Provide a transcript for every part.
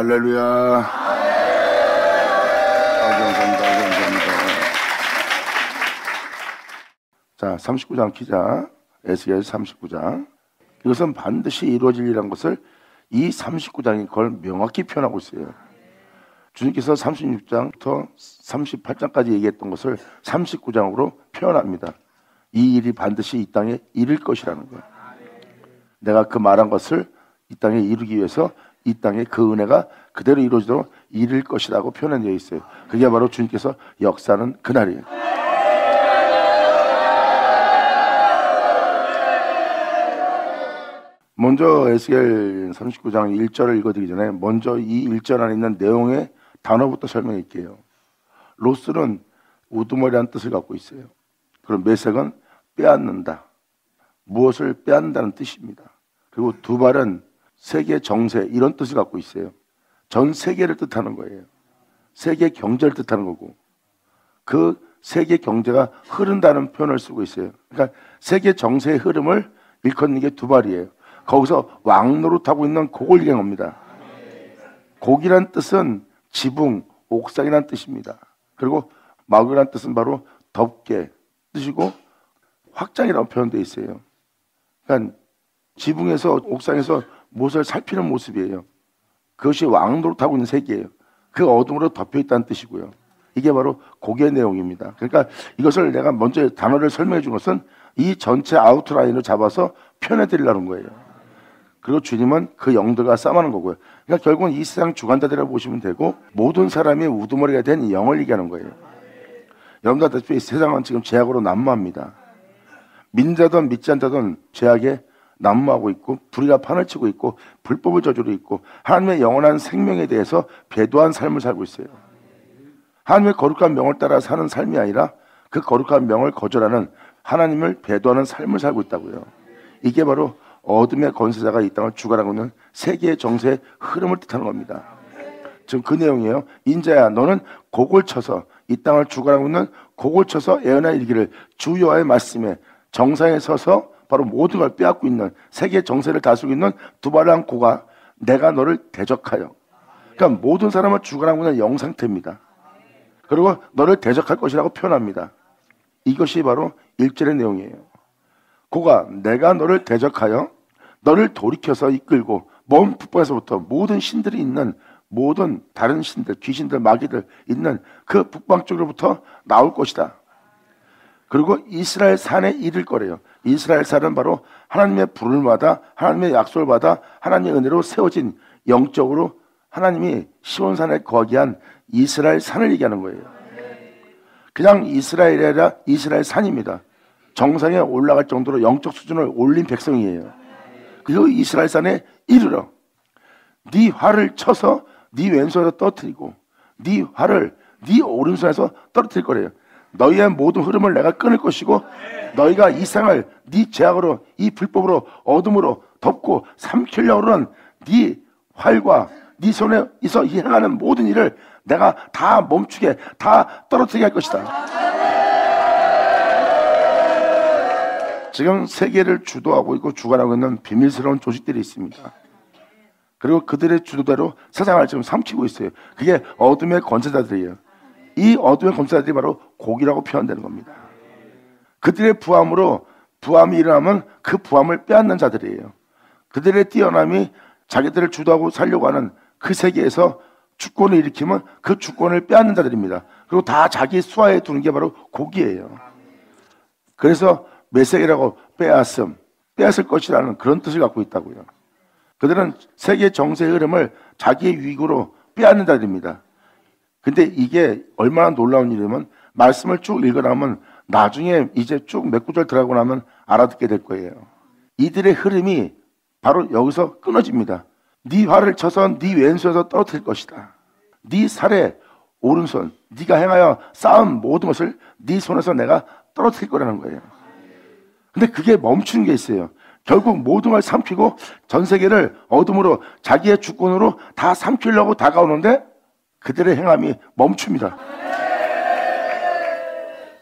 할렐루야. 감사합니다. 자, 39장 기자, 에스겔 39장. 이것은 반드시 이루어질 일이라는 것을 이 39장이 그걸 명확히 표현하고 있어요. 주님께서 36장부터 38장까지 얘기했던 것을 39장으로 표현합니다. 이 일이 반드시 이 땅에 이룰 것이라는 거예요. 내가 그 말한 것을 이 땅에 이루기 위해서 이 땅에 그 은혜가 그대로 이루어지도록 이룰 것이라고 표현되어 있어요. 그게 바로 주님께서 역사하는 그날이에요. 먼저 에스겔 39장 1절을 읽어드리기 전에 먼저 이 1절 안에 있는 내용의 단어부터 설명할게요. 로스는 우두머리라는 뜻을 갖고 있어요. 그럼 메색은 빼앗는다. 무엇을 빼앗는다는 뜻입니다. 그리고 두발은 세계 정세 이런 뜻을 갖고 있어요. 전 세계를 뜻하는 거예요. 세계 경제를 뜻하는 거고 그 세계 경제가 흐른다는 표현을 쓰고 있어요. 그러니까 세계 정세의 흐름을 일컫는 게 두발이에요. 거기서 왕노릇하고 있는 곡을 얘기한 겁니다. 곡이란 뜻은 지붕, 옥상이란 뜻입니다. 그리고 마구란 뜻은 바로 덮개 뜻이고 확장이라고 표현되어 있어요. 그러니까 지붕에서 옥상에서 무엇을 살피는 모습이에요. 그것이 왕노릇하고 있는 세계예요. 그 어둠으로 덮여 있다는 뜻이고요. 이게 바로 곡의 내용입니다. 그러니까 이것을 내가 먼저 단어를 설명해 준 것은 이 전체 아웃라인을 잡아서 표현해 드리려는 거예요. 그리고 주님은 그 영들과 싸움하는 거고요. 그러니까 결국은 이 세상 주관자들이라고 보시면 되고 모든 사람이 우두머리가 된 영을 얘기하는 거예요. 여러분들 아다시피 세상은 지금 죄악으로 난무합니다. 믿자든 믿지 않자든 죄악에 난무하고 있고 불의가 판을 치고 있고 불법을 저지르고 있고 하나님의 영원한 생명에 대해서 배도한 삶을 살고 있어요. 하나님의 거룩한 명을 따라 사는 삶이 아니라 그 거룩한 명을 거절하는 하나님을 배도하는 삶을 살고 있다고요. 이게 바로 어둠의 권세자가 이 땅을 주관하고 있는 세계의 정세의 흐름을 뜻하는 겁니다. 지금 그 내용이에요. 인자야 너는 곡을 쳐서 이 땅을 주관하고 있는 곡을 쳐서 예언하여 이르기를 주 여호와의 말씀에 정상에 서서 바로 모든 걸 빼앗고 있는 세계 정세를 다스리고 있는 두발한 고가 내가 너를 대적하여 그러니까 모든 사람을 주관하고 있는 영 상태입니다. 그리고 너를 대적할 것이라고 표현합니다. 이것이 바로 1절의 내용이에요. 고가 내가 너를 대적하여 너를 돌이켜서 이끌고 먼 북방에서부터 모든 신들이 있는 모든 다른 신들, 귀신들, 마귀들 있는 그 북방 쪽으로부터 나올 것이다. 그리고 이스라엘 산에 이를 거래요. 이스라엘 산은 바로 하나님의 불을 받아 하나님의 약속을 받아 하나님의 은혜로 세워진 영적으로 하나님이 시온산에 거하게 한 이스라엘 산을 얘기하는 거예요. 그냥 이스라엘이 아니라 이스라엘 산입니다. 정상에 올라갈 정도로 영적 수준을 올린 백성이에요. 그리고 이스라엘 산에 이르러 네 활을 쳐서 네 왼손에서 떨어뜨리고 네 활을 네 오른손에서 떨어뜨릴 거래요. 너희의 모든 흐름을 내가 끊을 것이고 너희가 이 세상을 네 죄악으로 이 불법으로 어둠으로 덮고 삼키려고 하는 네 활과 네 손에 있어 행하는 모든 일을 내가 다 멈추게 다 떨어뜨리게 할 것이다. 지금 세계를 주도하고 있고 주관하고 있는 비밀스러운 조직들이 있습니다. 그리고 그들의 주도대로 세상을 지금 삼키고 있어요. 그게 어둠의 권세자들이에요. 이 어둠의 권세자들이 바로 곡이라고 표현되는 겁니다. 그들의 부함으로 부함이 일어나면 그 부함을 빼앗는 자들이에요. 그들의 뛰어남이 자기들을 주도하고 살려고 하는 그 세계에서 주권을 일으키면 그 주권을 빼앗는 자들입니다. 그리고 다 자기 수하에 두는 게 바로 곡이에요. 그래서 메색이라고 빼앗을 것이라는 그런 뜻을 갖고 있다고요. 그들은 세계 정세의 흐름을 자기의 유익으로 빼앗는 자들입니다. 근데 이게 얼마나 놀라운 일이면 말씀을 쭉 읽어나면 나중에 이제 쭉 몇 구절 들어가고 나면 알아듣게 될 거예요. 이들의 흐름이 바로 여기서 끊어집니다. 네 활을 쳐서 네 왼손에서 떨어뜨릴 것이다. 네 살에 오른손, 네가 행하여 쌓은 모든 것을 네 손에서 내가 떨어뜨릴 거라는 거예요. 근데 그게 멈추는 게 있어요. 결국 모든 걸 삼키고 전 세계를 어둠으로 자기의 주권으로 다 삼키려고 다가오는데 그들의 행함이 멈춥니다.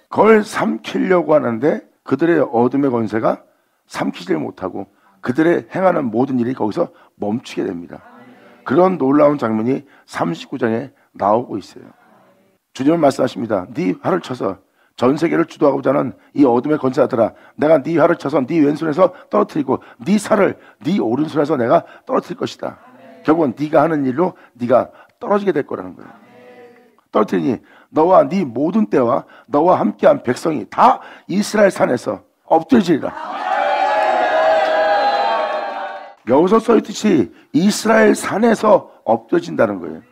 그걸 삼키려고 하는데 그들의 어둠의 권세가 삼키질 못하고 그들의 행하는 모든 일이 거기서 멈추게 됩니다. 그런 놀라운 장면이 39장에 나오고 있어요. 주님은 말씀하십니다. 네 활을 쳐서 전 세계를 주도하고자 하는 이 어둠의 권세자들아, 내가 네 활을 쳐서 네 왼손에서 떨어뜨리고 네 살을 네 오른손에서 내가 떨어뜨릴 것이다. 결국은 네가 하는 일로 네가 떨어지게 될 거라는 거예요. 떨어뜨리니 너와 네 모든 때와 너와 함께한 백성이 다 이스라엘 산에서 엎드려지리라. 여기서 써있듯이 이스라엘 산에서 엎드려진다는 거예요.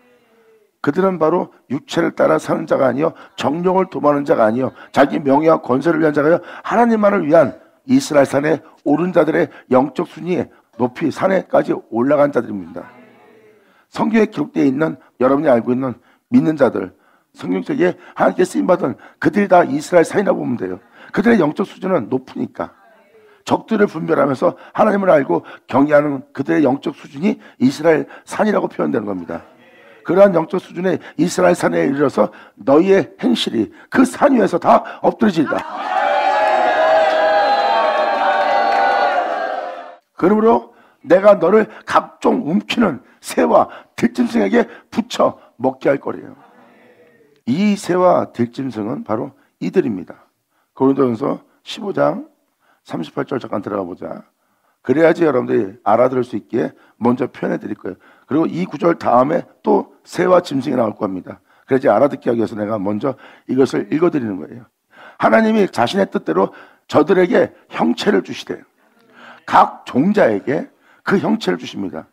그들은 바로 육체를 따라 사는 자가 아니요 정욕을 도모하는 자가 아니요 자기 명예와 권세를 위한 자가요 하나님만을 위한 이스라엘 산에 오른 자들의 영적 순위에 높이 산에까지 올라간 자들입니다. 성경에 기록되어 있는 여러분이 알고 있는 믿는 자들, 성경책에 하나님께 쓰임받은 그들이 다 이스라엘 산이라고 보면 돼요. 그들의 영적 수준은 높으니까 적들을 분별하면서 하나님을 알고 경외하는 그들의 영적 수준이 이스라엘 산이라고 표현되는 겁니다. 그러한 영적 수준의 이스라엘 산에 이르러서 너희의 행실이 그 산 위에서 다 엎드러지리라. 그러므로 내가 너를 각종 움키는 새와 들짐승에게 붙여 먹게 할 거래요. 이 새와 들짐승은 바로 이들입니다. 고린도전서 15장 38절 잠깐 들어가 보자. 그래야지 여러분들이 알아들을 수 있게 먼저 표현해 드릴 거예요. 그리고 이 구절 다음에 또 새와 짐승이 나올 겁니다. 그래야지 알아듣게 하기 위해서 내가 먼저 이것을 읽어 드리는 거예요. 하나님이 자신의 뜻대로 저들에게 형체를 주시되 각 종자에게 그 형체를 주십니다.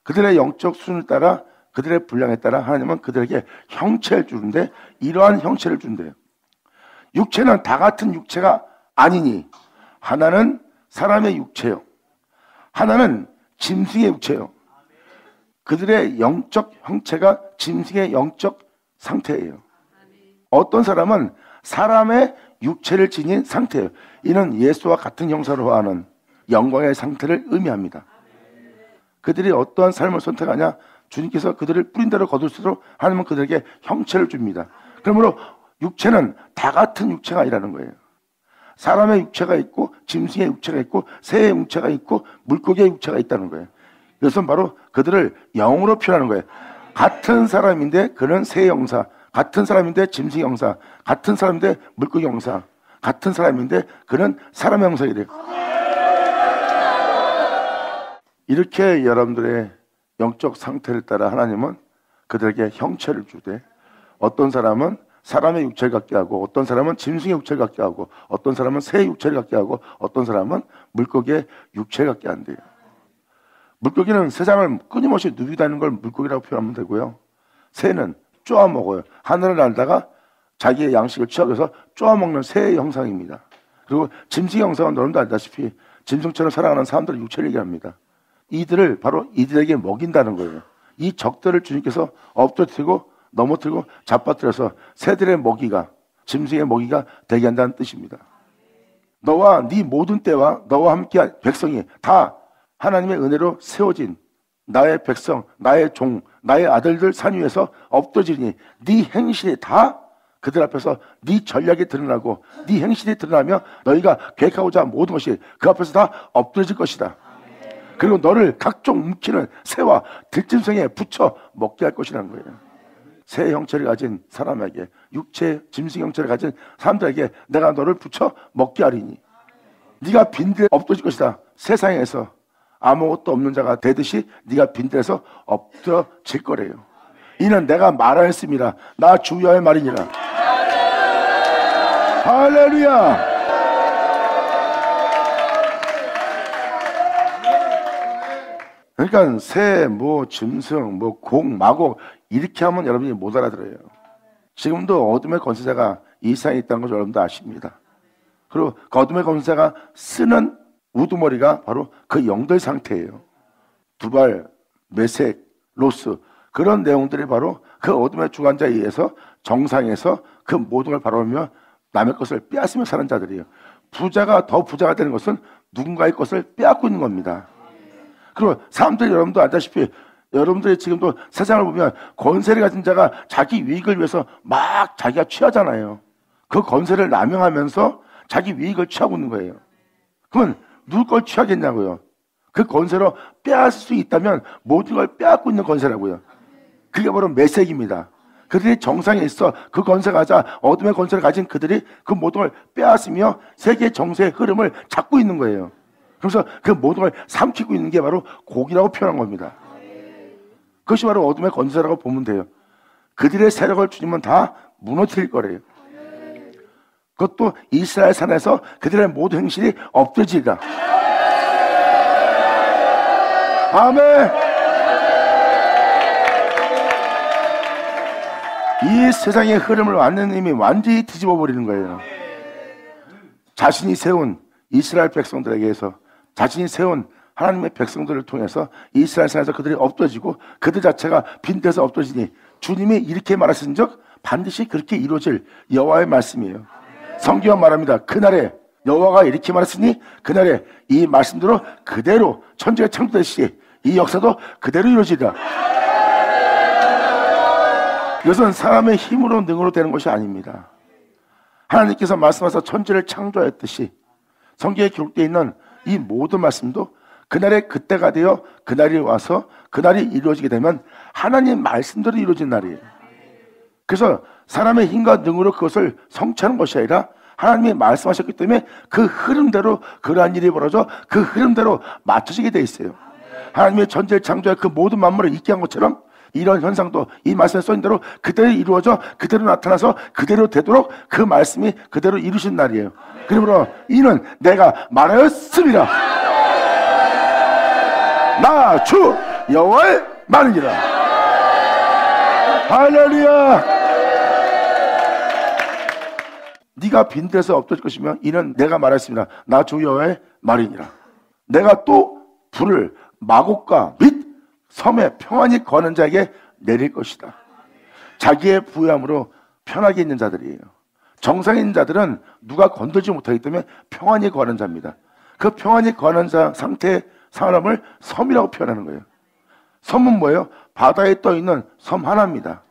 그들의 영적 수준을 따라 그들의 분량에 따라 하나님은 그들에게 형체를 주는데 이러한 형체를 준대요. 육체는 다 같은 육체가 아니니 하나는 사람의 육체요, 하나는 짐승의 육체요. 그들의 영적 형체가 짐승의 영적 상태예요. 어떤 사람은 사람의 육체를 지닌 상태예요. 이는 예수와 같은 형상으로 하는 영광의 상태를 의미합니다. 그들이 어떠한 삶을 선택하냐, 주님께서 그들을 뿌린 대로 거둘수록 하나님은 그들에게 형체를 줍니다. 그러므로 육체는 다 같은 육체가 아니라는 거예요. 사람의 육체가 있고 짐승의 육체가 있고 새의 육체가 있고 물고기의 육체가 있다는 거예요. 이것은 바로 그들을 영으로 표현하는 거예요. 같은 사람인데 그는 새의 형사, 같은 사람인데 짐승의 형사, 같은 사람인데 물고기 형사, 같은 사람인데 그는 사람의 형상이 돼요. 이렇게 여러분들의 영적 상태를 따라 하나님은 그들에게 형체를 주되 어떤 사람은 사람의 육체를 갖게 하고 어떤 사람은 짐승의 육체를 갖게 하고 어떤 사람은 새의 육체를 갖게 하고 어떤 사람은 물고기의 육체를 갖게 한대요. 물고기는 세상을 끊임없이 누비다니는 걸 물고기라고 표현하면 되고요. 새는 쪼아먹어요. 하늘을 날다가 자기의 양식을 취하기 위해서 쪼아먹는 새의 형상입니다. 그리고 짐승의 형상은 여러분도 알다시피 짐승처럼 살아가는 사람들의 육체를 얘기합니다. 이들을 바로 이들에게 먹인다는 거예요. 이 적들을 주님께서 엎드리고 넘어뜨리고 잡아뜨려서 새들의 먹이가 짐승의 먹이가 되게 한다는 뜻입니다. 너와 네 모든 때와 너와 함께한 백성이 다 하나님의 은혜로 세워진 나의 백성, 나의 종, 나의 아들들 산 위에서 엎드러지니 네 행실이 다 그들 앞에서 네 전략이 드러나고 네 행실이 드러나며 너희가 계획하고자 한 모든 것이 그 앞에서 다 엎드러질 것이다. 그리고 너를 각종 움키는 새와 들짐승에 붙여 먹게 할 것이라는 거예요. 새 형체를 가진 사람에게, 육체 짐승 형체를 가진 사람들에게 내가 너를 붙여 먹게 하리니 네가 빈들에 엎드질 것이다. 세상에서 아무것도 없는 자가 되듯이 네가 빈들에서 엎드러질 거래요. 이는 내가 말하였음이라 나 주 여호와의 말이니라. 할렐루야. 그러니까 새, 짐승, 공, 마곡 이렇게 하면 여러분이 못 알아들어요. 지금도 어둠의 권세자가 이 세상에 있다는 걸 여러분도 아십니다. 그리고 그 어둠의 권세자가 쓰는 우두머리가 바로 그 영들 상태예요. 두발, 메색, 로스 그런 내용들이 바로 그 어둠의 주관자에 의해서 정상에서 그 모든 걸 바라보며 남의 것을 빼앗으며 사는 자들이에요. 부자가 더 부자가 되는 것은 누군가의 것을 빼앗고 있는 겁니다. 그리고 사람들이 여러분도 알다시피 여러분들이 지금도 세상을 보면 권세를 가진 자가 자기 이익을 위해서 막 자기가 취하잖아요. 그 권세를 남용하면서 자기 이익을 취하고 있는 거예요. 그러면 누구 걸 취하겠냐고요. 그 권세로 빼앗을 수 있다면 모든 걸 빼앗고 있는 권세라고요. 그게 바로 메색입니다. 그들이 정상에 있어 그 권세가 가자 어둠의 권세를 가진 그들이 그 모든 걸 빼앗으며 세계 정세의 흐름을 잡고 있는 거예요. 그래서 그 모든 걸 삼키고 있는 게 바로 고기라고 표현한 겁니다. 그것이 바로 어둠의 권세라고 보면 돼요. 그들의 세력을 주님은 다 무너뜨릴 거래요. 그것도 이스라엘 산에서 그들의 모든 행실이 없어지리라. 아멘. 이 세상의 흐름을 완전히 뒤집어 버리는 거예요. 자신이 세운 이스라엘 백성들에게서 자신이 세운 하나님의 백성들을 통해서 이스라엘 산에서 그들이 없어지고 그들 자체가 빈대서 없어지니 주님이 이렇게 말하신 적 반드시 그렇게 이루어질 여호와의 말씀이에요. 성경은 말합니다. 그날에 여호와가 이렇게 말했으니 그날에 이 말씀대로 그대로 천지가 창조됐시 이 역사도 그대로 이루어지리라. 이것은 사람의 힘으로 능으로 되는 것이 아닙니다. 하나님께서 말씀하셔서 천지를 창조하였듯이 성경에 기록되어 있는 이 모든 말씀도 그날에 그때가 되어 그날이 와서 그날이 이루어지게 되면 하나님 말씀대로 이루어진 날이에요. 그래서 사람의 힘과 능으로 그것을 성취하는 것이 아니라 하나님이 말씀하셨기 때문에 그 흐름대로 그러한 일이 벌어져 그 흐름대로 맞춰지게 돼 있어요. 하나님의 천지를 창조해 그 모든 만물을 있게 한 것처럼 이런 현상도 이 말씀에 써있는 대로 그대로 이루어져 그대로 나타나서 그대로 되도록 그 말씀이 그대로 이루신 날이에요. 그러므로 이는 내가 말하였습니다. 나 주 여호와의 말이니라. 할렐루야. 네가 빈들에서 없어질 것이며 이는 내가 말했습니다. 나 주 여호와의 말이니라. 내가 또 불을 마곡과 및 섬에 평안히 거하는 자에게 내릴 것이다. 자기의 부유함으로 편하게 있는 자들이에요. 정상에 있는 자들은 누가 건들지 못하기 때문에 평안히 거하는 자입니다. 그 평안히 거하는 자 상태의 사람을 섬이라고 표현하는 거예요. 섬은 뭐예요? 바다에 떠있는 섬 하나입니다.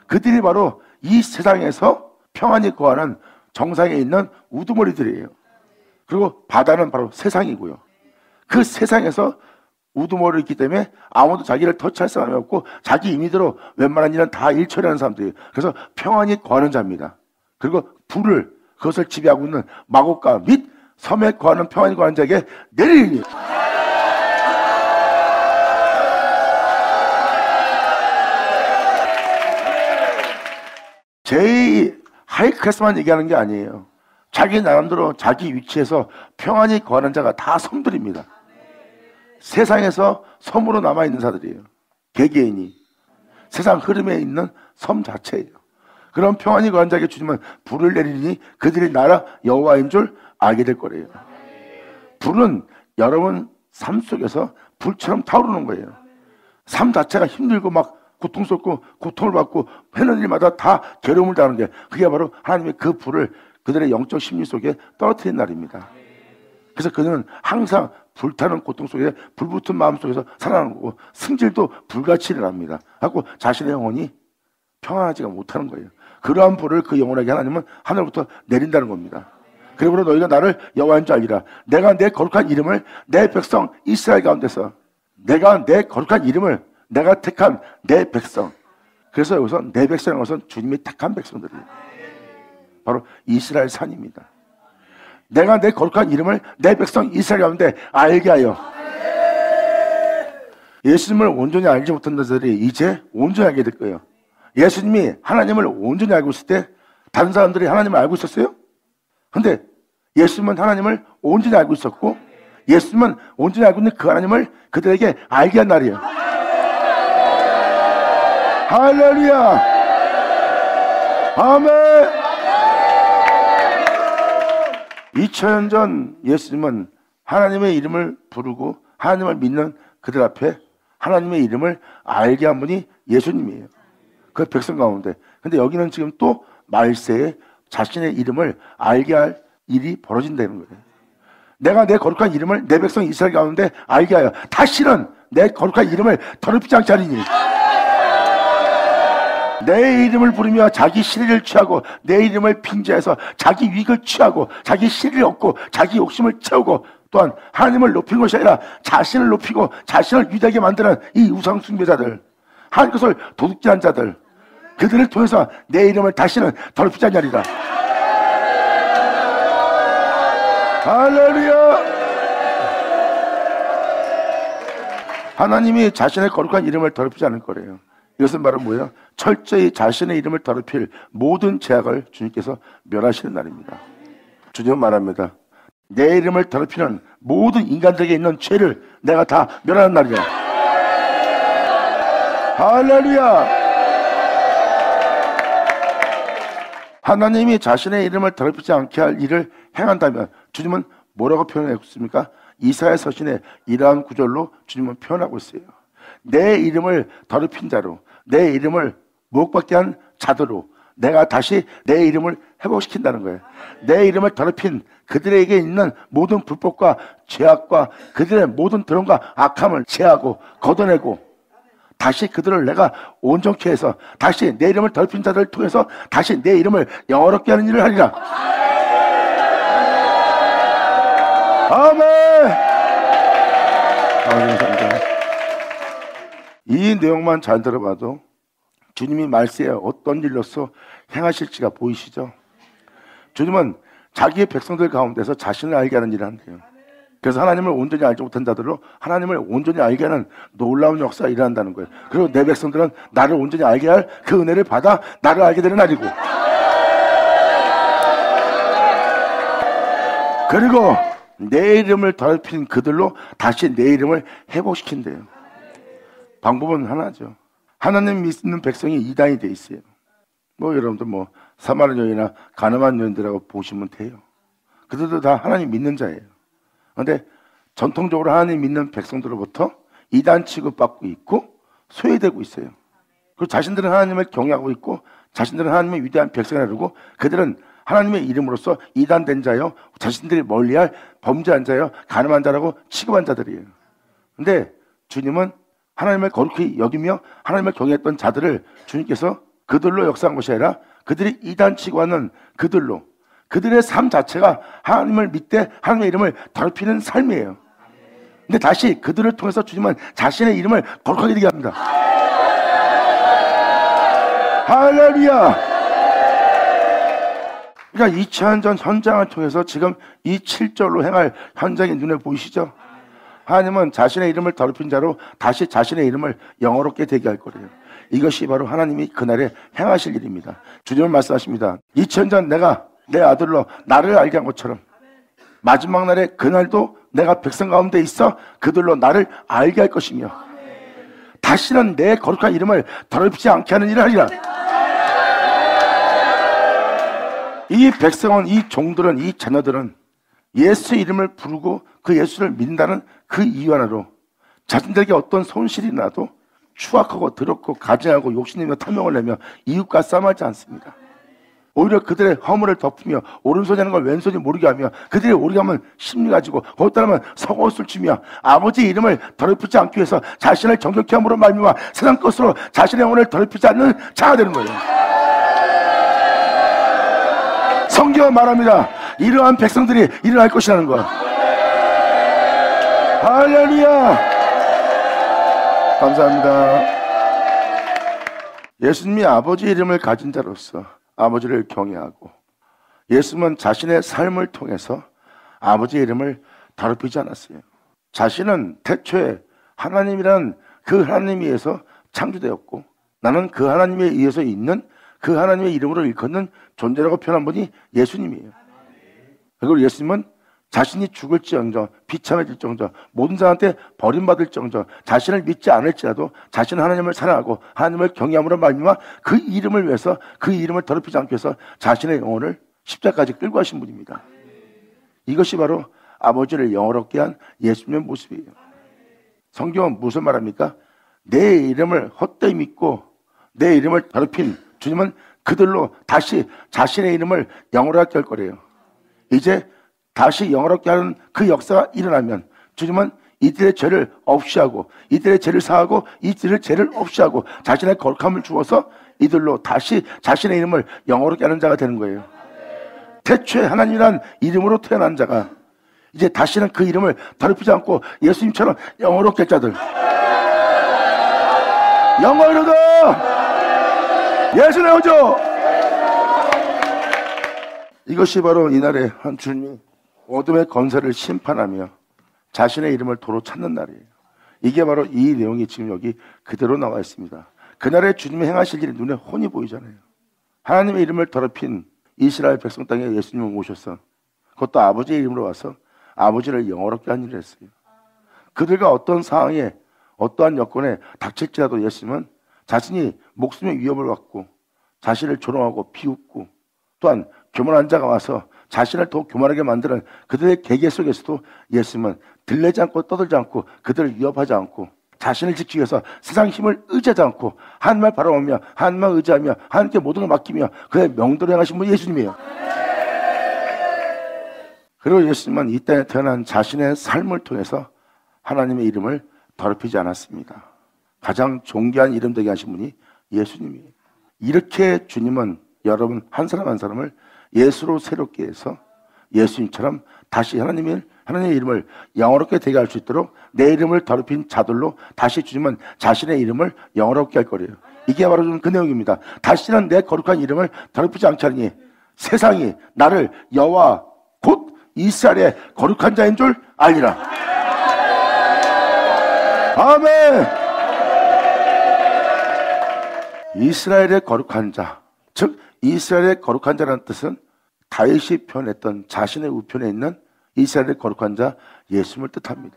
그들이 바로 이 세상에서 평안히 거하는 정상에 있는 우두머리들이에요. 그리고 바다는 바로 세상이고요. 그 세상에서 우두머리를 있기 때문에 아무도 자기를 터치할 사람이 없고 자기 임의대로 웬만한 일은 다 일처리하는 사람들이에요. 그래서 평안히 거하는 자입니다. 그리고 불을 그것을 지배하고 있는 마곡과 및 섬에 거하는 평안히 거하는 자에게 내리니 제 하이클래스만 얘기하는 게 아니에요. 자기 나름대로 자기 위치에서 평안히 거하는 자가 다 섬들입니다. 세상에서 섬으로 남아있는 자들이에요. 개개인이 세상 흐름에 있는 섬 자체예요. 그런 평안히 거하는 자에게 주님은 불을 내리니 그들이 나라 여호와인 줄 알게 될 거래요. 불은 여러분 삶 속에서 불처럼 타오르는 거예요. 삶 자체가 힘들고 막 고통스럽고 고통을 받고 하는 일마다 다 괴로움을 당하는 게 그게 바로 하나님의 그 불을 그들의 영적 심리 속에 떨어뜨린 날입니다. 그래서 그들은 항상 불타는 고통 속에 불붙은 마음 속에서 살아가는 거고 승질도 불같이 일어납니다. 하고 자신의 영혼이 평안하지가 못하는 거예요. 그러한 불을 그 영혼에게 하나님은 하늘부터 내린다는 겁니다. 그러므로 너희가 나를 여호와인 줄 알리라. 내가 내 거룩한 이름을 내 백성 이스라엘 가운데서 내가 내 거룩한 이름을 내가 택한 내 백성. 그래서 여기서 내 백성이라는 것은 주님이 택한 백성들이에요. 바로 이스라엘 산입니다. 내가 내 거룩한 이름을 내 백성 이스라엘 가운데 알게 하여. 예수님을 온전히 알지 못한 자들이 이제 온전히 알게 될 거예요. 예수님이 하나님을 온전히 알고 있을 때 다른 사람들이 하나님을 알고 있었어요? 근데 예수님은 하나님을 온전히 알고 있었고 예수님은 온전히 알고 있는 그 하나님을 그들에게 알게 한 날이에요. 할렐루야. 아멘. 2000년 전 예수님은 하나님의 이름을 부르고 하나님을 믿는 그들 앞에 하나님의 이름을 알게 한 분이 예수님이에요. 그 백성 가운데. 근데 여기는 지금 또 말세에 자신의 이름을 알게 할 일이 벌어진다는 거예요. 내가 내 거룩한 이름을 내 백성 이스라엘 가운데 알게 하여 다시는 내 거룩한 이름을 더럽히지 않게 하리니. 내 이름을 부르며 자기 시리를 취하고 내 이름을 빙자해서 자기 위익을 취하고 자기 시리를 얻고 자기 욕심을 채우고 또한 하나님을 높이는 것이 아니라 자신을 높이고 자신을 위대하게 만드는 이 우상 숭배자들, 하나님 것을 도둑질한 자들, 그들을 통해서 내 이름을 다시는 더럽히지 않으리라. 할렐루야. 하나님이 자신의 거룩한 이름을 더럽히지 않을 거래요. 이것은 바로 뭐예요? 철저히 자신의 이름을 더럽힐 모든 죄악을 주님께서 멸하시는 날입니다. 주님은 말합니다. 내 이름을 더럽히는 모든 인간들에게 있는 죄를 내가 다 멸하는 날이야. 할렐루야. 하나님이 자신의 이름을 더럽히지 않게 할 일을 행한다면 주님은 뭐라고 표현하고 있습니까? 이사야 서신에 이러한 구절로 주님은 표현하고 있어요. 내 이름을 더럽힌 자로, 내 이름을 모욕받게 한 자들로 내가 다시 내 이름을 회복시킨다는 거예요. 내 이름을 더럽힌 그들에게 있는 모든 불법과 죄악과 그들의 모든 드럼과 악함을 제하고 걷어내고 다시 그들을 내가 온전케 해서 다시 내 이름을 더럽힌 자들을 통해서 다시 내 이름을 영어롭게 하는 일을 하리라. 아멘. 이 내용만 잘 들어봐도 주님이 말세에 어떤 일로서 행하실지가 보이시죠? 주님은 자기의 백성들 가운데서 자신을 알게 하는 일을 한대요. 그래서 하나님을 온전히 알지 못한 자들로 하나님을 온전히 알게 하는 놀라운 역사가 일어난다는 거예요. 그리고 내 백성들은 나를 온전히 알게 할 그 은혜를 받아 나를 알게 되는 날이고, 그리고 내 이름을 더럽힌 그들로 다시 내 이름을 회복시킨대요. 방법은 하나죠. 하나님 믿는 백성이 이단이 돼 있어요. 여러분들 사마리아 여인이나 가늠한 여인들이라고 보시면 돼요. 그들도 다 하나님 믿는 자예요. 그런데 전통적으로 하나님 믿는 백성들로부터 이단 취급받고 있고 소외되고 있어요. 그리고 자신들은 하나님을 경외하고 있고 자신들은 하나님의 위대한 백성이라고 그러고 그들은 하나님의 이름으로서 이단된 자요, 자신들이 멀리할 범죄한 자요, 가늠한 자라고 취급한 자들이에요. 그런데 주님은 하나님을 거룩히 여기며 하나님을 경외했던 자들을 주님께서 그들로 역사한 것이 아니라 그들이 이단 취급하는 그들로, 그들의 삶 자체가 하나님을 믿되 하나님의 이름을 더럽히는 삶이에요. 근데 다시 그들을 통해서 주님은 자신의 이름을 거룩하게 되게 합니다. 할렐루야. 그러니까 2000년 전 현장을 통해서 지금 이 7절로 행할 현장이 눈에 보이시죠? 하나님은 자신의 이름을 더럽힌 자로 다시 자신의 이름을 영어롭게 되게 할 거예요. 이것이 바로 하나님이 그날에 행하실 일입니다. 주님은 말씀하십니다. 2000년 전 내가 내 아들로 나를 알게 한 것처럼 마지막 날에 그날도 내가 백성 가운데 있어 그들로 나를 알게 할 것이며 다시는 내 거룩한 이름을 더럽히지 않게 하는 일을 하리라. 이 백성은, 이 종들은, 이 자녀들은 예수의 이름을 부르고 그 예수를 믿는다는 그 이유 하나로 자신들에게 어떤 손실이 나도 추악하고 더럽고 가증하고 욕심내며 탐욕을 내며 이웃과 싸움하지 않습니다. 오히려 그들의 허물을 덮으며 오른손이 하는 걸 왼손이 모르게 하며 그들이 오르게 하면 심리 가지고 거기에 따르면 속옷을 주며 아버지의 이름을 더럽히지 않기 위해서 자신을 정결케 함으로 말미암아 세상 것으로 자신의 영혼을 더럽히지 않는 자가 되는 거예요. 성경은 말합니다. 이러한 백성들이 일어날 것이라는 것. 할렐루야. 감사합니다. 예수님이 아버지의 이름을 가진 자로서 아버지를 경외하고 예수님은 자신의 삶을 통해서 아버지의 이름을 더럽히지 않았어요. 자신은 태초에 하나님이란 그 하나님에 의해서 창조되었고 나는 그 하나님에 의해서 있는 그 하나님의 이름으로 일컫는 존재라고 표현한 분이 예수님이에요. 그리고 예수님은 자신이 죽을지언정 비참해질정정 모든 사람한테 버림받을정정 자신을 믿지 않을지라도 자신은 하나님을 사랑하고 하나님을 경외함으로 말미암아 그 이름을 위해서 그 이름을 더럽히지 않기 위해서 자신의 영혼을 십자가까지 끌고 가신 분입니다. 이것이 바로 아버지를 영어롭게 한 예수님의 모습이에요. 성경은 무슨 말합니까? 내 이름을 헛되이 믿고 내 이름을 더럽힌 주님은 그들로 다시 자신의 이름을 영어롭게 할 거래요. 이제 다시 영어롭게 하는 그 역사가 일어나면 주님은 이들의 죄를 없이 하고 이들의 죄를 사하고 이들의 죄를 없이 하고 자신의 거룩함을 주어서 이들로 다시 자신의 이름을 영어롭게 하는 자가 되는 거예요. 태초에 하나님이란 이름으로 태어난 자가 이제 다시는 그 이름을 더럽히지 않고 예수님처럼 영어롭게 할 자들. 영광이로다. 예수의 오죠. 이것이 바로 이날에 한 주님이 어둠의 권세를 심판하며 자신의 이름을 도로 찾는 날이에요. 이게 바로 이 내용이 지금 여기 그대로 나와 있습니다. 그날에 주님이 행하실 일이 눈에 훤히 보이잖아요. 하나님의 이름을 더럽힌 이스라엘 백성 땅에 예수님을 오셔서 그것도 아버지의 이름으로 와서 아버지를 영어롭게 한 일을 했어요. 그들과 어떤 상황에 어떠한 여건에 닥칠지라도 예수님은 자신이 목숨의 위협을 받고 자신을 조롱하고 비웃고 또한 교만한 자가 와서 자신을 더 교만하게 만드는 그들의 계계 속에서도 예수님은 들레지 않고 떠들지 않고 그들을 위협하지 않고 자신을 지키기 위해서 세상 힘을 의지하지 않고 하나님을 바라보며 하나님만 의지하며 하나님께 모든 걸 맡기며 그의 명도를 행하신 분이 예수님이에요. 그리고 예수님은 이 땅에 태어난 자신의 삶을 통해서 하나님의 이름을 더럽히지 않았습니다. 가장 존귀한 이름 되게 하신 분이 예수님이에요. 이렇게 주님은 여러분 한 사람 한 사람을 예수로 새롭게 해서 예수님처럼 다시 하나님의 이름을 영어롭게 되게 할 수 있도록 내 이름을 더럽힌 자들로 다시 주님은 자신의 이름을 영어롭게 할 거래요. 이게 바로 좀 그 내용입니다. 다시는 내 거룩한 이름을 더럽히지 않게 하니 세상이 나를 여호와 곧 이스라엘의 거룩한 자인 줄 알리라. 아멘. 이스라엘의 거룩한 자, 즉 이스라엘의 거룩한 자라는 뜻은 다윗이 표현했던 자신의 우편에 있는 이스라엘의 거룩한 자 예수님을 뜻합니다.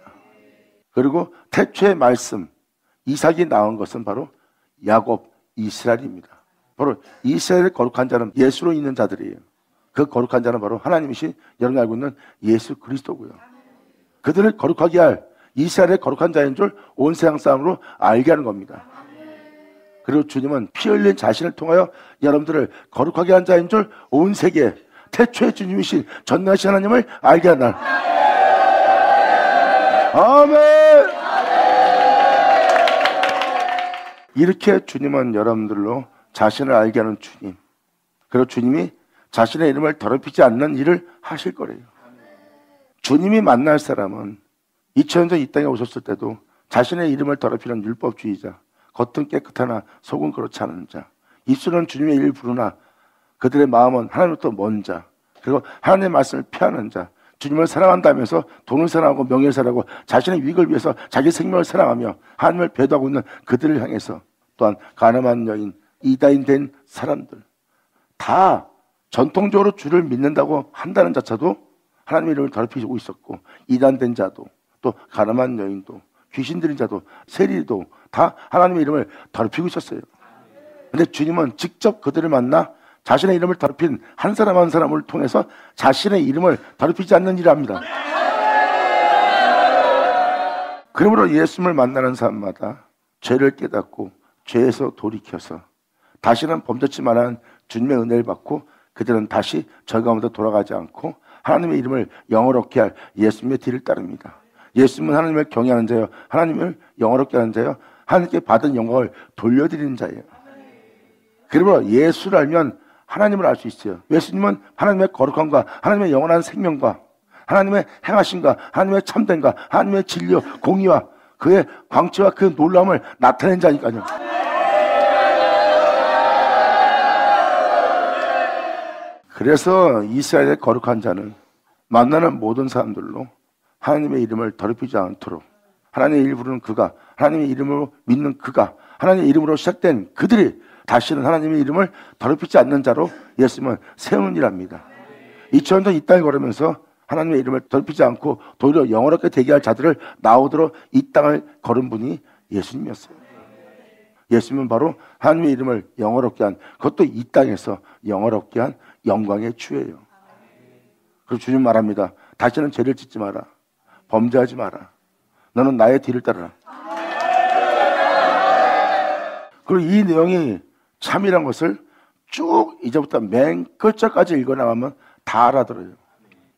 그리고 태초의 말씀 이삭이 낳은 것은 바로 야곱 이스라엘입니다. 바로 이스라엘의 거룩한 자는 예수로 있는 자들이에요. 그 거룩한 자는 바로 하나님이신 여러분이 알고 있는 예수 그리스도고요. 그들을 거룩하게 할 이스라엘의 거룩한 자인 줄 온 세상 사람으로 알게 하는 겁니다. 그리고 주님은 피 흘린 자신을 통하여 여러분들을 거룩하게 한 자인 줄 온 세계 태초의 주님이신 전능하신 하나님을 알게 한 날. 아멘. 이렇게 주님은 여러분들로 자신을 알게 하는 주님, 그리고 주님이 자신의 이름을 더럽히지 않는 일을 하실 거래요. 주님이 만날 사람은 2000년 전 이 땅에 오셨을 때도 자신의 이름을 더럽히는 율법주의자, 겉은 깨끗하나 속은 그렇지 않은 자, 입술은 주님의 이름을 부르나 그들의 마음은 하나님부터 먼 자, 그리고 하나님의 말씀을 피하는 자, 주님을 사랑한다면서 돈을 사랑하고 명예를 사랑하고 자신의 유익을 위해서 자기 생명을 사랑하며 하나님을 배도하고 있는 그들을 향해서 또한 가늠한 여인, 이다인 된 사람들 다 전통적으로 주를 믿는다고 한다는 자체도 하나님의 이름을 더럽히고 있었고, 이단된 자도 또 가늠한 여인도 귀신 들린 자도 세리도 다 하나님의 이름을 더럽히고 있었어요. 그런데 주님은 직접 그들을 만나 자신의 이름을 더럽힌 한 사람 한 사람을 통해서 자신의 이름을 더럽히지 않는 일을 합니다. 그러므로 예수님을 만나는 사람마다 죄를 깨닫고 죄에서 돌이켜서 다시는 범죄치 말한 주님의 은혜를 받고 그들은 다시 저 가운데 돌아가지 않고 하나님의 이름을 영어롭게 할 예수님의 뒤를 따릅니다. 예수님은 하나님을 경외하는 자예요. 하나님을 영어롭게 하는 자예요. 하나님께 받은 영광을 돌려드리는 자예요. 그러므로 예수를 알면 하나님을 알 수 있어요. 예수님은 하나님의 거룩함과 하나님의 영원한 생명과 하나님의 행하심과 하나님의 참됨과 하나님의 진리와 공의와 그의 광채와 그 놀라움을 나타낸 자니까요. 그래서 이스라엘의 거룩한 자는 만나는 모든 사람들로 하나님의 이름을 더럽히지 않도록 하나님의 이름을 부르는 그가, 하나님의 이름으로 믿는 그가, 하나님의 이름으로 시작된 그들이 다시는 하나님의 이름을 더럽히지 않는 자로 예수님은 세우는 일합니다. 2000년 전 이 땅에 걸으면서 하나님의 이름을 더럽히지 않고 도리어 영원하게 되게 할 자들을 나오도록 이 땅을 걸은 분이 예수님이었어요. 예수님은 바로 하나님의 이름을 영어롭게 한, 그것도 이 땅에서 영어롭게 한 영광의 주예요. 그리고 주님 말합니다. 다시는 죄를 짓지 마라. 범죄하지 마라. 너는 나의 뒤를 따르라. 그리고 이 내용이 참이란 것을 쭉 이제부터 맨 끝자까지 읽어나가면 다 알아들어요.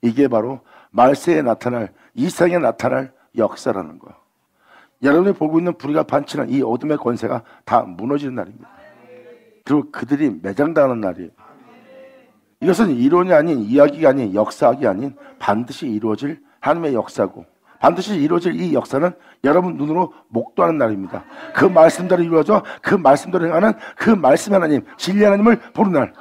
이게 바로 말세에 나타날, 이 세상에 나타날 역사라는 거. 여러분이 보고 있는 불의가 반치는 이 어둠의 권세가 다 무너지는 날입니다. 그리고 그들이 매장당하는 날이에요. 이것은 이론이 아닌, 이야기가 아닌, 역사학이 아닌 반드시 이루어질 하나님의 역사고 반드시 이루어질 이 역사는 여러분 눈으로 목도하는 날입니다. 그 말씀대로 이루어져 그 말씀대로 행하는 그 말씀 하나님, 진리 하나님을 보는 날.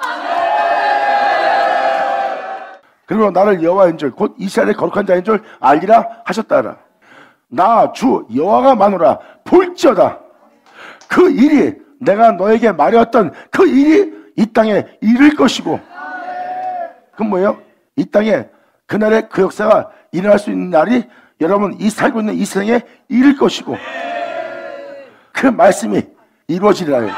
그리고 나를 여호와인 줄 곧 이스라엘의 거룩한 자인 줄 알리라 하셨다라. 나 주 여호와가 마노라 볼지어다. 그 일이 내가 너에게 말해왔던 그 일이 이 땅에 이룰 것이고. 그건 뭐예요? 이 땅에 그날의 그 역사가 일어날 수 있는 날이 여러분 이 살고 있는 이 세상에 이룰 것이고 그 말씀이 이루어지리라요.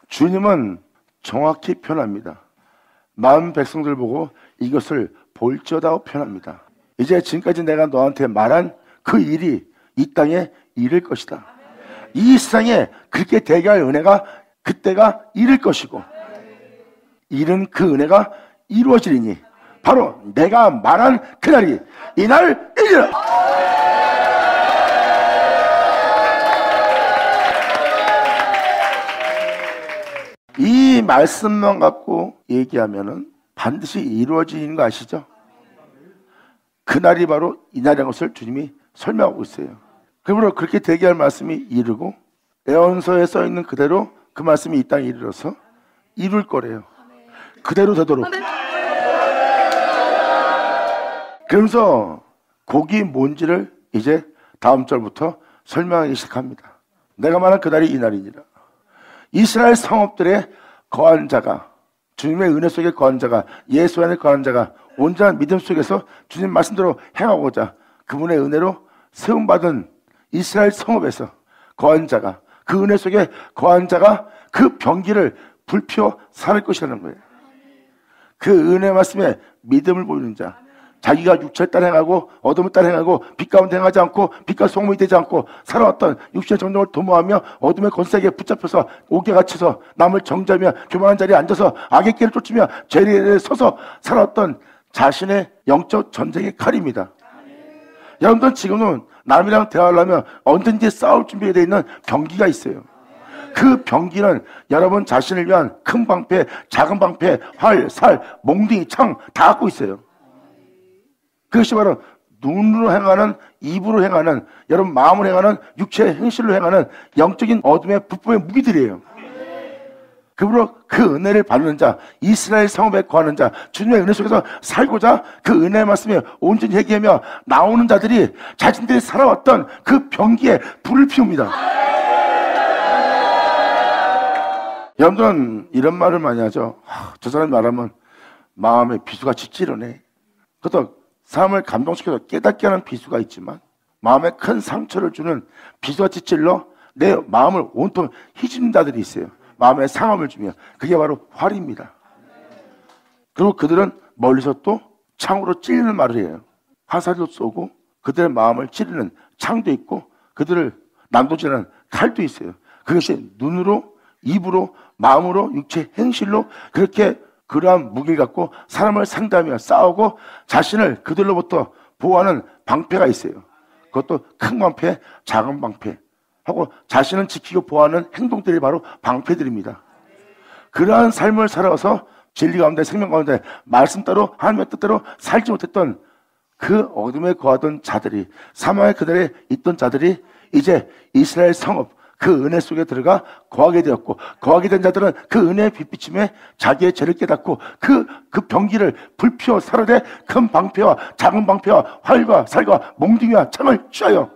주님은 정확히 표현합니다. 마음 백성들 보고 이것을 볼지어다고 표현합니다. 이제 지금까지 내가 너한테 말한 그 일이 이 땅에 이룰 것이다. 이 세상에 그렇게 되게 할 은혜가 그때가 이룰 것이고 이른 그 은혜가 이루어지리니 바로 내가 말한 그날이 이날 이르라. 이 말씀만 갖고 얘기하면은 반드시 이루어지는 거 아시죠? 그날이 바로 이날이라는 것을 주님이 설명하고 있어요. 그러므로 그렇게 되게 할 말씀이 이르고 예언서에 써있는 그대로 그 말씀이 이 땅에 이르러서 이룰 거래요. 그대로 되도록. 그러면서 곡이 뭔지를 이제 다음 절부터 설명하기 시작합니다. 내가 말한 그날이 이날이니라. 이스라엘 성읍들의 거한 자가, 주님의 은혜 속에 거한 자가, 예수 안에 거한 자가 온전한 믿음 속에서 주님 말씀대로 행하고자 그분의 은혜로 세움받은 이스라엘 성읍에서 거한 자가, 그 은혜 속에 거한 자가 그 병기를 불피워 살 것이라는 거예요. 그 은혜 말씀에 믿음을 보이는 자, 자기가 육체에 따라 행하고 어둠에 따라 행하고 빛 가운데 행하지 않고 빛과 소금이 되지 않고 살아왔던 육체의 정욕을 도모하며 어둠의 권세에게 붙잡혀서 옥에 갇혀서 남을 정죄하며 교만한 자리에 앉아서 악의 길을 쫓으며 죄리에 서서 살아왔던 자신의 영적 전쟁의 칼입니다. 여러분들 지금은 남이랑 대화하려면 언제든지 싸울 준비가 되어 있는 병기가 있어요. 그 병기는 여러분 자신을 위한 큰 방패, 작은 방패, 활, 살, 몽둥이, 창 다 갖고 있어요. 그것이 바로 눈으로 행하는, 입으로 행하는, 여러분 마음으로 행하는, 육체의 행실로 행하는 영적인 어둠의 불법의 무기들이에요. 그러므로 그 은혜를 받는 자, 이스라엘 성읍에 거하는 자, 주님의 은혜 속에서 살고자 그 은혜의 말씀에 온전히 회개하며 나오는 자들이 자신들이 살아왔던 그 병기에 불을 피웁니다. 여러분들은 이런 말을 많이 하죠. 저 사람이 말하면 마음에 비수같이 찌르네. 그것도 사람을 감동시켜서 깨닫게 하는 비수가 있지만 마음에 큰 상처를 주는 비수같이 찔러 내 마음을 온통 휘집는 자들이 있어요. 마음에 상함을 주며 그게 바로 활입니다. 그리고 그들은 멀리서 또 창으로 찌르는 말을 해요. 화살도 쏘고 그들의 마음을 찌르는 창도 있고 그들을 난도질하는 칼도 있어요. 그것이 눈으로, 입으로, 마음으로, 육체 행실로 그렇게 그러한 무기를 갖고 사람을 상대하며 싸우고 자신을 그들로부터 보호하는 방패가 있어요. 그것도 큰 방패, 작은 방패 하고 자신을 지키고 보호하는 행동들이 바로 방패들입니다. 그러한 삶을 살아서 진리 가운데 생명 가운데 말씀 따로 하나님의 뜻대로 살지 못했던 그 어둠에 거하던 자들이, 사망의 그들에 있던 자들이 이제 이스라엘 성읍 그 은혜 속에 들어가 거하게 되었고, 거하게 된 자들은 그 은혜의 빛비침에 자기의 죄를 깨닫고 그 병기를 불피워 살아내 큰 방패와 작은 방패와 활과 살과 몽둥이와 창을 취하여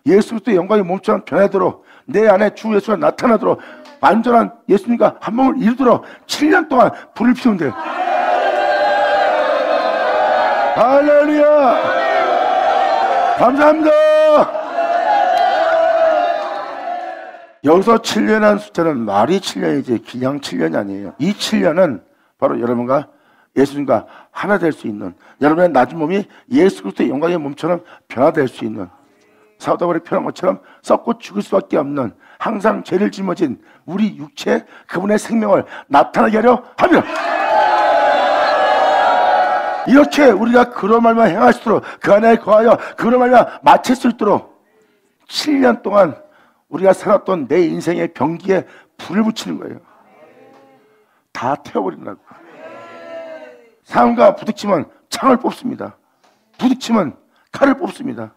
예수 그리스도의 영광의 몸처럼 변하도록 내 안에 주 예수가 나타나도록 완전한 예수님과 한 몸을 이루도록 7년 동안 불을 피운대요. 할렐루야! 감사합니다. 여기서 7년이라는 숫자는 말이 7년이지 그냥 7년이 아니에요. 이 7년은 바로 여러분과 예수님과 하나 될 수 있는, 여러분의 낮은 몸이 예수 그리스도의 영광의 몸처럼 변화될 수 있는, 사도바울이 표현한 것처럼 썩고 죽을 수밖에 없는 항상 죄를 짊어진 우리 육체 그분의 생명을 나타나게 하려 합니다. 이렇게 우리가 그로 말미암아 행할 수 있도록, 그 안에 거하여 그로 말미암아 마칠 수 있도록 7년 동안 우리가 살았던 내 인생의 병기에 불을 붙이는 거예요. 다 태워버린다고. 사람과 부딪히면 창을 뽑습니다. 부딪히면 칼을 뽑습니다.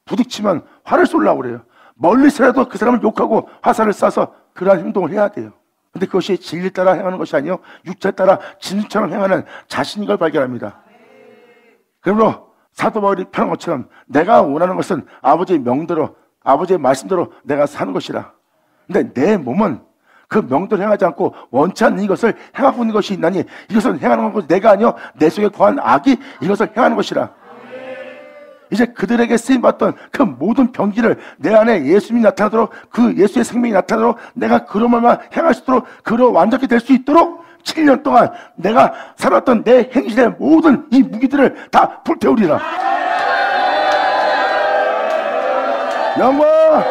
부딪히면 화를 쏠라고 그래요. 멀리서라도 그 사람을 욕하고 화살을 쏴서 그러한 행동을 해야 돼요. 근데 그것이 진리 따라 행하는 것이 아니요 육체 따라 진리처럼 행하는 자신인 걸 발견합니다. 그러므로 사도 바울이 편한 것처럼 내가 원하는 것은 아버지의 명대로 아버지의 말씀대로 내가 사는 것이라. 근데 내 몸은 그 명대로 행하지 않고 원치 않는 이것을 행하고 있는 것이 있나니 이것은 행하는 것이 내가 아니요 내 속에 거한 악이 이것을 행하는 것이라. 이제 그들에게 쓰임받던 그 모든 병기를 내 안에 예수님이 나타나도록 그 예수의 생명이 나타나도록 내가 그런 말만 행할 수 있도록 그로 완전히 될 수 있도록 7년 동안 내가 살았던 내 행실의 모든 이 무기들을 다 불태우리라. 영광!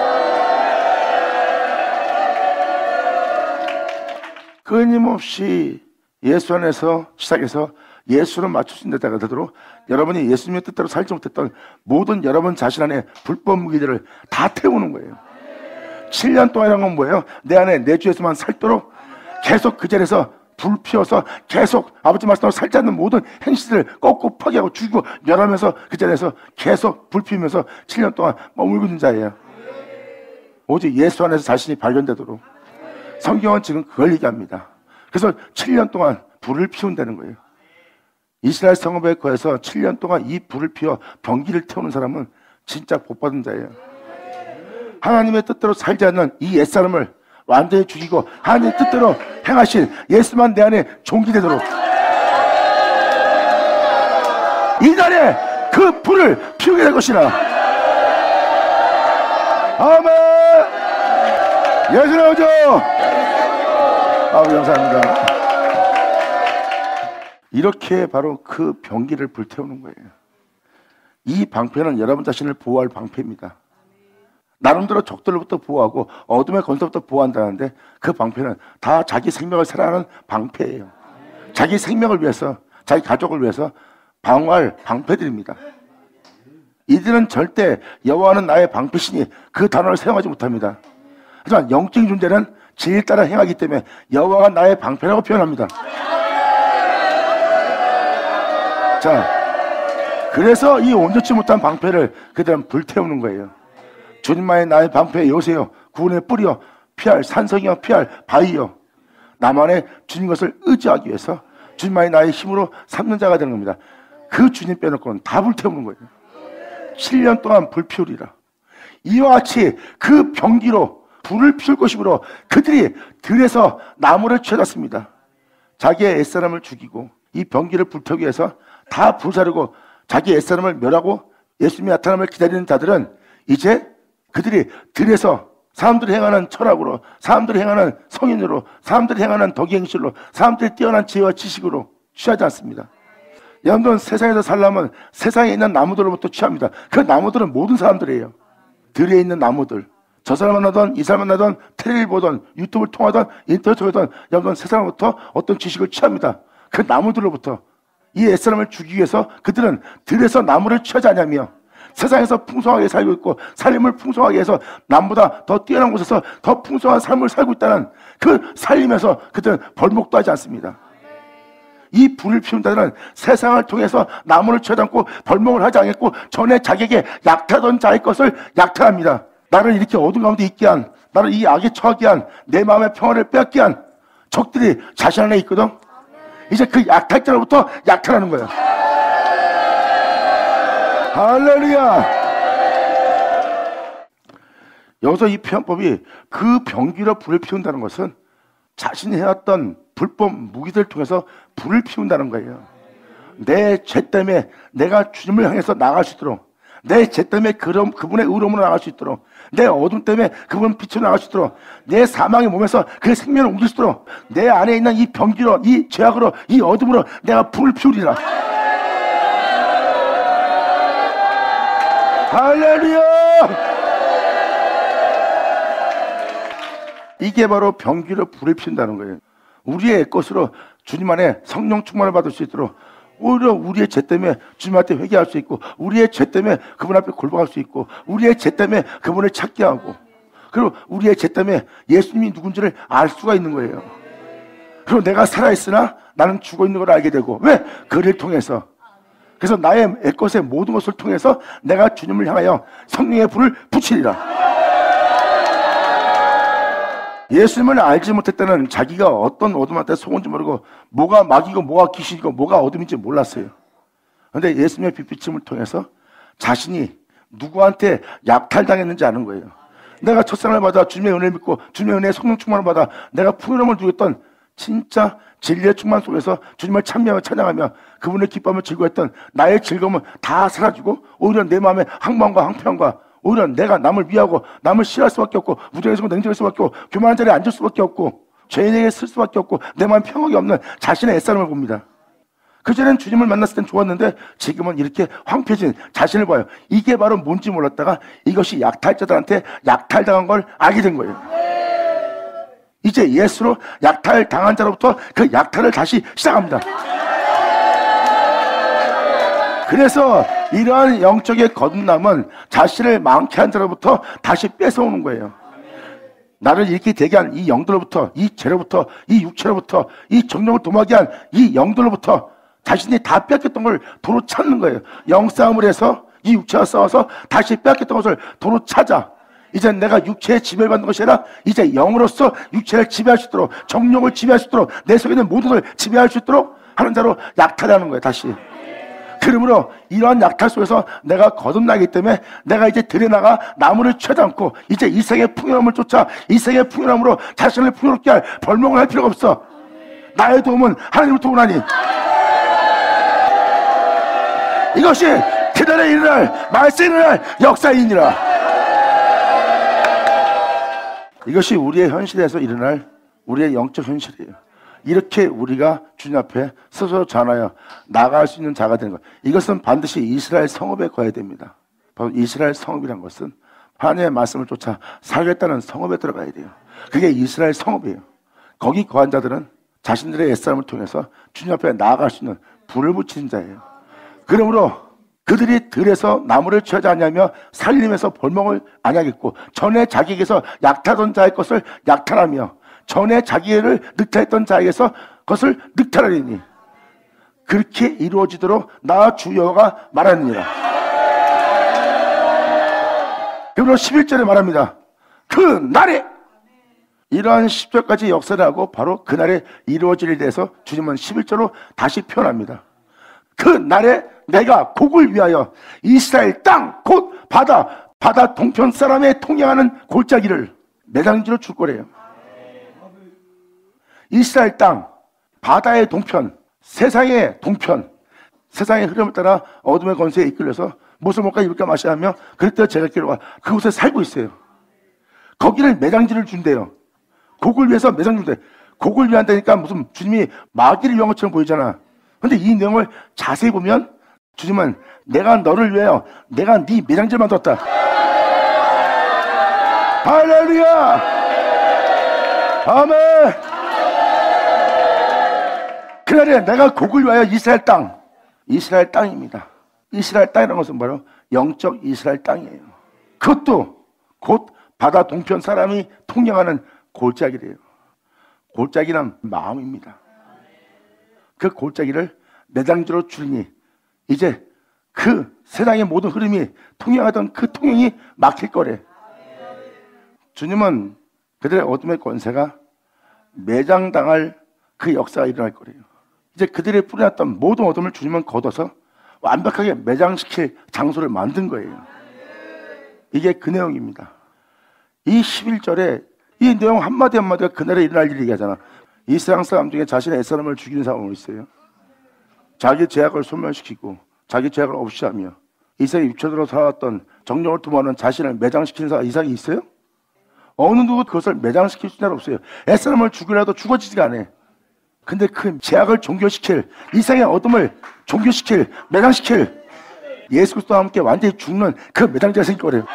끊임없이 예수 안에서 시작해서 예수를 맞출 수 있는 데가 되도록 여러분이 예수님의 뜻대로 살지 못했던 모든 여러분 자신 안에 불법 무기들을 다 태우는 거예요. 7년 동안이라는 건 뭐예요? 내 안에 내 주에서만 살도록 계속 그 자리에서 불 피워서 계속 아버지 말씀으로 살지 않는 모든 행실을 꺾고 파괴하고 죽이고 멸하면서 그 자리에서 계속 불 피우면서 7년 동안 머물고 있는 자예요. 오직 예수 안에서 자신이 발견되도록 성경은 지금 그걸 얘기합니다. 그래서 7년 동안 불을 피운다는 거예요. 이스라엘 성읍에 거해서 7년 동안 이 불을 피워 병기를 태우는 사람은 진짜 복받은 자예요. 하나님의 뜻대로 살지 않는 이 옛사람을 완전히 죽이고 하나님의 뜻대로 행하신 예수만 내 안에 종기되도록 이날에 그 불을 피우게 될 것이라. 아멘. 예수 나오죠. 아버지 감사합니다. 이렇게 바로 그 병기를 불태우는 거예요. 이 방패는 여러분 자신을 보호할 방패입니다. 나름대로 적들로부터 보호하고 어둠의 권세부터 보호한다는데 그 방패는 다 자기 생명을 살아가는 방패예요. 자기 생명을 위해서 자기 가족을 위해서 방어할 방패들입니다. 이들은 절대 여호와는 나의 방패시니 그 단어를 사용하지 못합니다. 하지만 영적인 존재는 진리 따라 행하기 때문에 여호와가 나의 방패라고 표현합니다. 자, 그래서 이 온전치 못한 방패를 그들은 불태우는 거예요. 주님만이 나의 방패 여세요. 구원의 뿌리여 피할 산성이여 피할 바위여. 나만의 주님 것을 의지하기 위해서 주님만이 나의 힘으로 삼는 자가 되는 겁니다. 그 주님 빼놓고는 다 불태우는 거예요. 7년 동안 불 피우리라. 이와 같이 그 병기로 불을 피울 것이므로 그들이 들에서 나무를 취하였습니다. 자기의 옛사람을 죽이고 이 병기를 불태우기 위해서 다 불사르고 자기 옛사람을 멸하고 예수님의 나타남을 기다리는 자들은 이제 그들이 들에서 사람들이 행하는 철학으로, 사람들이 행하는 성인으로, 사람들이 행하는 덕이행실로, 사람들이 뛰어난 지혜와 지식으로 취하지 않습니다. 여러분들은 세상에서 살려면 세상에 있는 나무들로부터 취합니다. 그 나무들은 모든 사람들이에요. 들에 있는 나무들. 저 사람 만나던 이 사람 만나던 텔레비를 보던 유튜브를 통하던 인터넷을 통하던 여러분들은 세상으로부터 어떤 지식을 취합니다. 그 나무들로부터. 이 옛사람을 죽이기 위해서 그들은 들에서 나무를 취하지 않냐며 세상에서 풍성하게 살고 있고 살림을 풍성하게 해서 남보다 더 뛰어난 곳에서 더 풍성한 삶을 살고 있다는 그 살림에서 그들은 벌목도 하지 않습니다. 이 불을 피운 자들은 세상을 통해서 나무를 취하지 않고 벌목을 하지 않겠고 전에 자기에게 약탈하던 자의 것을 약탈합니다. 나를 이렇게 어둠 가운데 있게 한, 나를 이 악에 처하게 한, 내 마음의 평화를 빼앗게 한 적들이 자신 안에 있거든. 이제 그 약탈자로부터 약탈하는 거예요. 할렐루야. 여기서 이 표현법이 그 병기로 불을 피운다는 것은 자신이 해왔던 불법 무기들을 통해서 불을 피운다는 거예요. 내 죄 때문에 내가 주님을 향해서 나갈 수 있도록, 내 죄 때문에 그분의 의로움으로 나갈 수 있도록, 내 어둠 때문에 그분 빛으로 나갈 수 있도록, 내 사망의 몸에서 그 생명을 옮길 수 있도록 내 안에 있는 이 병기로, 이 죄악으로, 이 어둠으로 내가 불을 피우리라. 할렐루야. 이게 바로 병기로 불을 피운다는 거예요. 우리의 것으로 주님 안에 성령 충만을 받을 수 있도록 오히려 우리의 죄 때문에 주님한테 회개할 수 있고, 우리의 죄 때문에 그분 앞에 굴복할 수 있고, 우리의 죄 때문에 그분을 찾게 하고, 그리고 우리의 죄 때문에 예수님이 누군지를 알 수가 있는 거예요. 그리고 내가 살아있으나 나는 죽어있는 걸 알게 되고. 왜? 그를 통해서. 그래서 나의 애것의 모든 것을 통해서 내가 주님을 향하여 성령의 불을 붙이리라. 예수님을 알지 못했다는 자기가 어떤 어둠한테 속은지 모르고 뭐가 마귀고 뭐가 귀신이고 뭐가 어둠인지 몰랐어요. 그런데 예수님의 빛비침을 통해서 자신이 누구한테 약탈당했는지 아는 거예요. 내가 첫사랑을 받아 주님의 은혜를 믿고 주님의 은혜의 성령 충만을 받아 내가 풍요로움을 누렸던 진짜 진리의 충만 속에서 주님을 찬미하며 찬양하며 그분의 기쁨을 즐거워했던 나의 즐거움은 다 사라지고 오히려 내 마음의 항망과 항평과 오히려 내가 남을 위하고 남을 싫어할 수밖에 없고 무정해서 냉정할 수밖에 없고 교만한 자리에 앉을 수밖에 없고 죄인에게 쓸 수밖에 없고 내 마음 평화가 없는 자신의 애싸움을 봅니다. 그전엔 주님을 만났을 땐 좋았는데 지금은 이렇게 황폐해진 자신을 봐요. 이게 바로 뭔지 몰랐다가 이것이 약탈자들한테 약탈당한 걸 알게 된 거예요. 이제 예수로 약탈당한 자로부터 그 약탈을 다시 시작합니다. 그래서 이러한 영적의 거듭남은 자신을 망케한 자로부터 다시 뺏어오는 거예요. 나를 이렇게 되게 한 이 영들로부터, 이 죄로부터, 이 육체로부터, 이 정령을 도마게 한 이 영들로부터 자신이 다 뺏겼던 걸 도로 찾는 거예요. 영싸움을 해서 이 육체와 싸워서 다시 뺏겼던 것을 도로 찾아. 이제 내가 육체에 지배를 받는 것이 아니라 이제 영으로서 육체를 지배할 수 있도록 정령을 지배할 수 있도록 내 속에 있는 모든 걸 지배할 수 있도록 하는 자로 약탈하는 거예요. 다시. 그러므로 이러한 약탈 속에서 내가 거듭나기 때문에 내가 이제 들여나가 나무를 취하지 않고 이제 이 세계의 풍요함을 쫓아 이 세계의 풍요함으로 자신을 풍요롭게 할 벌목을 할 필요가 없어. 나의 도움은 하나님으로부터 오나니. 이것이 그날에 일어날 말세에 일어날 역사이니라. 이것이 우리의 현실에서 일어날 우리의 영적 현실이에요. 이렇게 우리가 주님 앞에 스스로 전하여 나아갈 수 있는 자가 되는 것. 이것은 반드시 이스라엘 성읍에 거해야 됩니다. 바로 이스라엘 성읍이란 것은 하나님의 말씀을 쫓아 살겠다는 성읍에 들어가야 돼요. 그게 이스라엘 성읍이에요. 거기 거한 자들은 자신들의 애싸움을 통해서 주님 앞에 나아갈 수 있는 불을 붙이는 자예요. 그러므로 그들이 들에서 나무를 취하지 않냐며 살림에서 벌목을 안 하겠고 전에 자기에게서 약탈하던 자의 것을 약탈하며 전에 자기를 늑탈했던 자에게서 그것을 늑탈하리니 그렇게 이루어지도록 나 주 여호와가 말하느니라. 그리고 11절에 말합니다. 그 날에 이러한 10절까지 역사를 하고 바로 그날에 이루어질 일에 대해서 주님은 11절로 다시 표현합니다. 그 날에 내가 곡을 위하여 이스라엘 땅 곧 바다 동편 사람의 통행하는 골짜기를 매장지로 줄 거래요. 이스라엘 땅, 바다의 동편, 세상의 동편, 세상의 흐름을 따라 어둠의 권세에 이끌려서 무엇을 먹을까 입을까 마셔야 하며 그럴 때 제가 길어가 그곳에 살고 있어요. 거기를 매장지를 준대요. 곡을 위해서 매장 준대. 곡을 위한다니까 무슨 주님이 마귀를 위한 것처럼 보이잖아. 근데 이 내용을 자세히 보면 주님은 내가 너를 위하여 내가 네 매장지를 만들었다. 할렐루야! 아멘! 그날에 내가 곡을 위하여 이스라엘 땅입니다. 이스라엘 땅이라는 것은 바로 영적 이스라엘 땅이에요. 그것도 곧 바다 동편 사람이 통행하는 골짜기래요. 골짜기는 마음입니다. 그 골짜기를 매장지로 주니 이제 그 세상의 모든 흐름이 통행하던 그 통행이 막힐 거래. 주님은 그들의 어둠의 권세가 매장당할 그 역사가 일어날 거래요. 이제 그들이 뿌려놨던 모든 어둠을 주님은 걷어서 완벽하게 매장시킬 장소를 만든 거예요. 이게 그 내용입니다. 이 11절에 이 내용 한마디 한마디가 그날에 일어날 일을 얘기하잖아. 이 세상 사람 중에 자신의 애사람을 죽이는 사람은 있어요. 자기 죄악을 소멸시키고 자기 죄악을 없이 하며 이 세상에 육체대로 살아왔던 정령을 도모하는 자신을 매장시키는 사람 이상이 있어요? 어느 누구 그것을 매장시킬 수 있는 사람 없어요. 애사람을 죽이려도 죽어지지가 않아. 근데 그 죄악을 종교시킬, 이 세상의 어둠을 종교시킬, 매장시킬 예수 그리스도와 함께 완전히 죽는 그 매장자가 생길 거래요.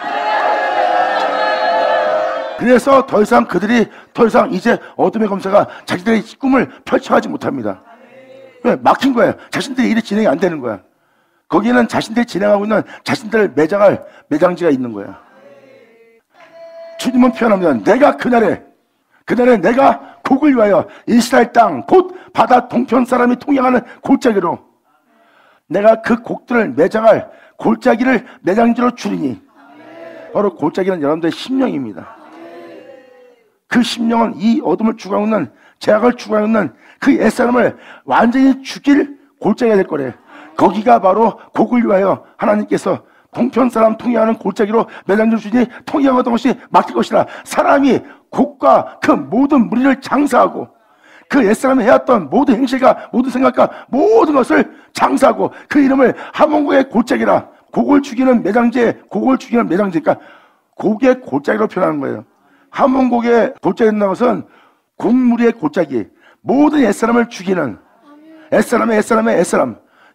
그래서 더 이상 그들이 더 이상 이제 어둠의 검사가 자기들의 꿈을 펼쳐가지 못합니다. 왜? 막힌 거예요. 자신들의 일이 진행이 안 되는 거야. 거기에는 자신들이 진행하고 있는 자신들을 매장할 매장지가 있는 거야. 주님은 표현합니다. 내가 그날에 내가 곡을 위하여 이스라엘 땅 곧 바다 동편 사람이 통행하는 골짜기로 내가 그 곡들을 매장할 골짜기를 매장지로 주리니. 바로 골짜기는 여러분들의 심령입니다. 그 심령은 이 어둠을 추구하고 있는, 죄악을 추구하고 있는 그 옛사람을 완전히 죽일 골짜기가 될 거래. 거기가 바로 곡을 위하여 하나님께서 동편 사람 통행하는 골짜기로 매장지로 주니 통행하던 것이 막힐 것이라. 사람이 곡과 그 모든 무리를 장사하고 그 옛사람이 해왔던 모든 행실과 모든 생각과 모든 것을 장사하고 그 이름을 하몬곡의 골짜기라. 곡을 죽이는 매장지, 곡을 죽이는 매장지, 그러니까 곡의 골짜기로 표현하는 거예요. 하몬곡의 골짜기라는 것은 곡무리의 골짜기, 모든 옛사람을 죽이는, 옛사람,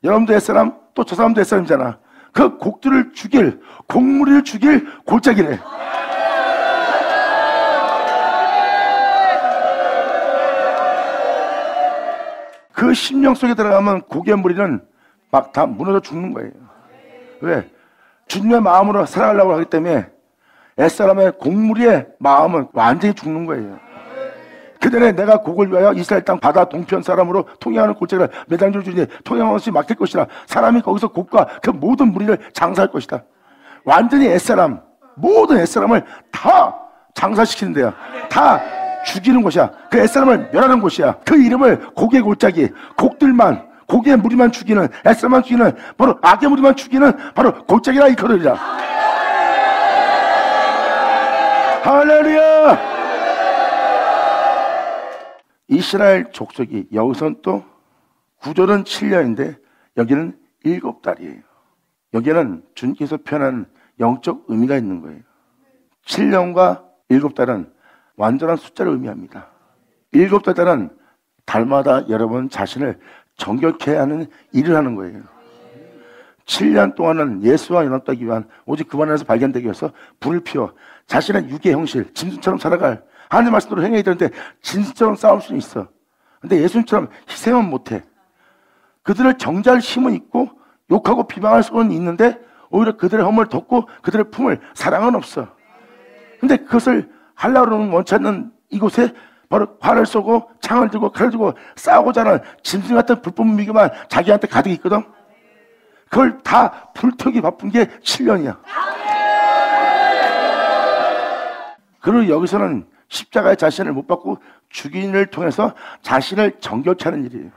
여러분도 옛사람, 또 저 사람도 옛사람이잖아. 그 곡들을 죽일, 곡무리를 죽일 골짜기래. 그 심령 속에 들어가면 곡의 무리는 막 다 무너져 죽는 거예요. 왜? 주님의 마음으로 살아가려고 하기 때문에 옛사람의 곡무리의 마음은 완전히 죽는 거예요. 그전에 내가 곡을 위하여 이스라엘 땅 바다 동편 사람으로 통행하는 골짜기를 매장지로 주니 통행하는 것이 막힐 것이라. 사람이 거기서 곡과 그 모든 무리를 장사할 것이다. 완전히 옛사람, 모든 옛사람을 다 장사시키는 데야. 다 죽이는 곳이야. 그 옛사람을 멸하는 곳이야. 그 이름을 곡의 골짜기, 곡들만, 곡의 무리만 죽이는, 옛사람만 죽이는, 바로 악의 무리만 죽이는 바로 골짜기라 이거리라. 할렐루야. 이스라엘 족속이 여기선 또 구절은 7년인데 여기는 7달이에요. 여기는 주님께서 표현한 영적 의미가 있는 거예요. 7년과 7달은 완전한 숫자를 의미합니다. 7달은 달마다 여러분 자신을 정결케 하는 일을 하는 거예요. 7년 동안은 예수와 연합하기 위한 오직 그분 안에서 발견되기 위해서 불을 피워 자신의 육의 형실, 짐승처럼 살아갈 하나님 말씀대로 행해야 되는데 짐승처럼 싸울 수는 있어. 근데 예수님처럼 희생은 못해. 그들을 정죄할 힘은 있고 욕하고 비방할 수는 있는데 오히려 그들의 허물을 덮고 그들의 품을 사랑은 없어. 근데 그것을 하려고는 원치 않는 이곳에 바로 활을 쏘고 창을 들고 칼을 들고 싸우고자 하는 짐승 같은 불법 무기만 자기한테 가득 있거든. 그걸 다 불태우기 바쁜 게 7년이야. 그리고 여기서는 십자가에 자신을 못 받고 죽인을 통해서 자신을 정결케 하는 일이에요.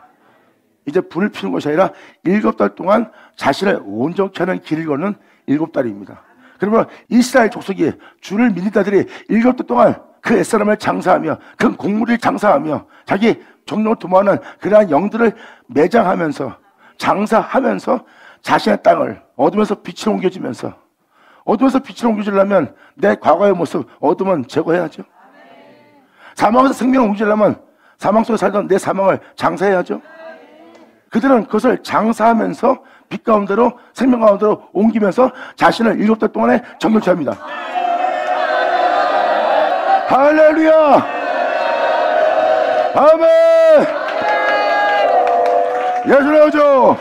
이제 불을 피우는 것이 아니라 7달 동안 자신을 온전케 하는 길을 걷는 7달입니다. 그러면 이스라엘 족속이 주를 믿는 자들이 7달 동안 그 옛사람을 장사하며 그 곡물을 장사하며 자기 정령을 도모하는 그러한 영들을 매장하면서 장사하면서 자신의 땅을 어둠에서 빛으로 옮겨주면서, 어둠에서 빛으로 옮겨주려면 내 과거의 모습 어둠은 제거해야죠. 사망에서 생명을 옮기려면 사망 속에 살던 내 사망을 장사해야죠. 그들은 그것을 장사하면서 빛 가운데로 생명 가운데로 옮기면서 자신을 7달 동안에 정결케 합니다. 할렐루야! 아멘! 예수 나오죠?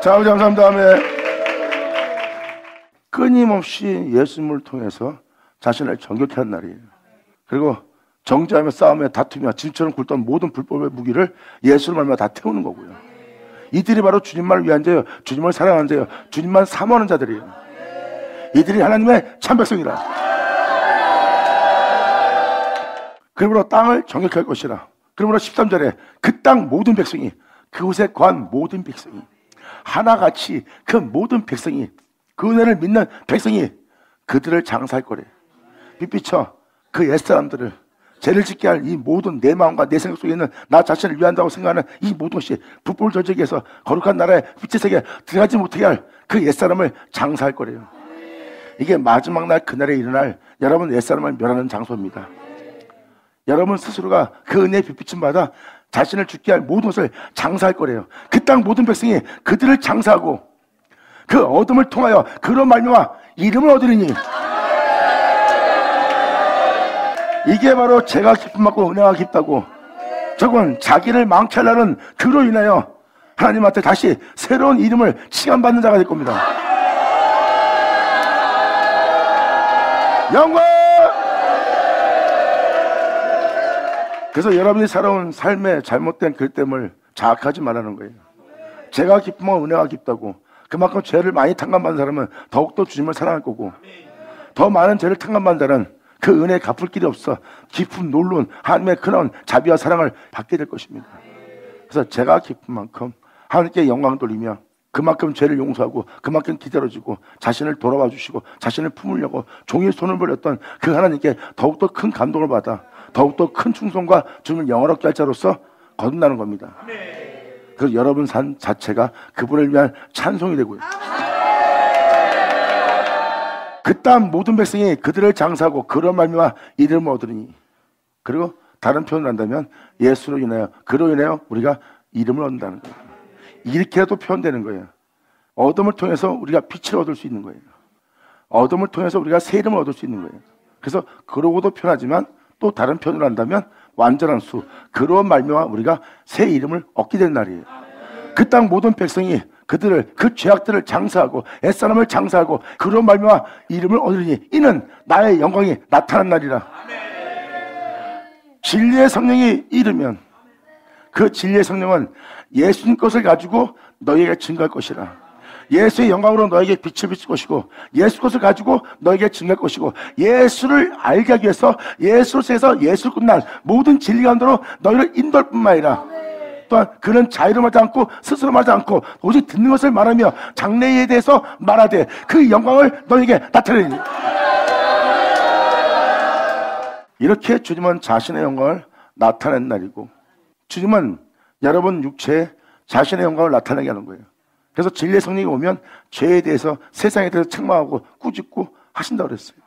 자, 아버지 감사합니다. 아멘. 끊임없이 예수님을 통해서 자신을 정결케 한 날이에요. 그리고 정죄하며 싸우며 다투며 진처럼 굴던 모든 불법의 무기를 예수를 말미암아 다 태우는 거고요. 이들이 바로 주님만을 위한 자예요. 주님을 사랑하는 자예요. 주님만 사모하는 자들이에요. 이들이 하나님의 참 백성이라. 그러므로 땅을 정결케 할 것이라. 그러므로 13절에 그 땅 모든 백성이, 그곳에 거한 모든 백성이 하나같이 그 모든 백성이, 그 은혜를 믿는 백성이 그들을 장사할 거래. 빛비쳐 그 옛사람들을 죄를 짓게 할 이 모든 내 마음과 내 생각 속에 있는 나 자신을 위한다고 생각하는 이 모든 것이 불법을 저지르기 위해서 거룩한 나라의 빛의 세계에 들어가지 못하게 할 그 옛사람을 장사할 거래요. 이게 마지막 날 그날에 일어날 여러분 옛사람을 멸하는 장소입니다. 여러분 스스로가 그 은혜의 빛비침 받아 자신을 죽게 할 모든 것을 장사할 거래요. 그 땅 모든 백성이 그들을 장사하고 그 어둠을 통하여 그런 말미암아 이름을 얻으리니. 이게 바로 죄가 기쁨 받고 은혜가 깊다고. 저건 자기를 망케 하려는 그로 인하여 하나님한테 다시 새로운 이름을 칭함받는 자가 될 겁니다. 영광! 그래서 여러분이 살아온 삶의 잘못된 글됨을 자학하지 말라는 거예요. 제가 기쁘면 은혜가 깊다고. 그만큼 죄를 많이 탕감받은 사람은 더욱더 주님을 사랑할 거고, 더 많은 죄를 탕감받은 자는 그 은혜에 갚을 길이 없어 깊은 놀라운 하나님의 크나운 자비와 사랑을 받게 될 것입니다. 그래서 제가 기쁜 만큼 하나님께 영광 돌리며 그만큼 죄를 용서하고 그만큼 기다려주고 자신을 돌아와 주시고 자신을 품으려고 종일 손을 벌렸던 그 하나님께 더욱더 큰 감동을 받아 더욱더 큰 충성과 주님을 영원하게 할 자로서 거듭나는 겁니다. 그래서 여러분 삶 자체가 그분을 위한 찬송이 되고요. 그 땅 모든 백성이 그들을 장사하고 그런 말미암아 이름을 얻으리니, 그리고 다른 표현을 한다면 예수로 인하여 그로 인하여 우리가 이름을 얻는다는 거예요. 이렇게라도 표현되는 거예요. 어둠을 통해서 우리가 빛을 얻을 수 있는 거예요. 어둠을 통해서 우리가 새 이름을 얻을 수 있는 거예요. 그래서 그러고도 표현하지만 또 다른 표현을 한다면 완전한 수, 그런 말미암아 우리가 새 이름을 얻게 된 날이에요. 그 땅 모든 백성이 그들을 그 죄악들을 장사하고 옛사람을 장사하고 그런 말미암아 이름을 얻으리니 이는 나의 영광이 나타난 날이라. 진리의 성령이 이르면 그 진리의 성령은 예수님 것을 가지고 너희에게 증거할 것이라. 예수의 영광으로 너에게 빛을 비출 것이고 예수 것을 가지고 너에게 증거할 것이고 예수를 알게 하기 위해서 예수로서 예수를 끝난 모든 진리 가운데로 너희를 인도할 뿐만 아니라 또한 그는 자유로 말하지 않고 스스로 말하지 않고 오직 듣는 것을 말하며 장래에 대해서 말하되 그 영광을 너에게 나타내니. 이렇게 주님은 자신의 영광을 나타낸 날이고 주님은 여러분 육체에 자신의 영광을 나타내게 하는 거예요. 그래서 진리의 성령이 오면 죄에 대해서 세상에 대해서 책망하고 꾸짖고 하신다고 그랬어요.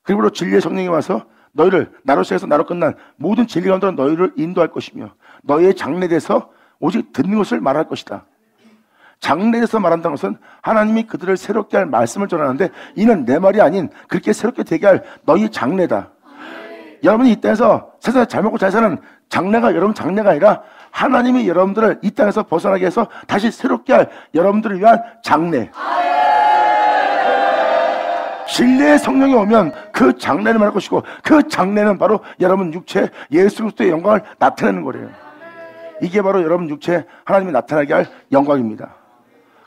그리고 진리의 성령이 와서 너희를 나로 시작해서 나로 끝난 모든 진리 가운데로 너희를 인도할 것이며 너희의 장래에 대해서 오직 듣는 것을 말할 것이다. 장래에 대해서 말한다는 것은 하나님이 그들을 새롭게 할 말씀을 전하는데 이는 내 말이 아닌 그렇게 새롭게 되게 할 너희 장래다. 여러분이 이 땅에서 세상에 잘 먹고 잘 사는 장래가 여러분 장래가 아니라 하나님이 여러분들을 이 땅에서 벗어나게 해서 다시 새롭게 할 여러분들을 위한 장래. 진리의 성령이 오면 그 장래를 말할 것이고 그 장래는 바로 여러분 육체 예수 그리스도의 영광을 나타내는 거래요. 이게 바로 여러분 육체 하나님이 나타나게 할 영광입니다.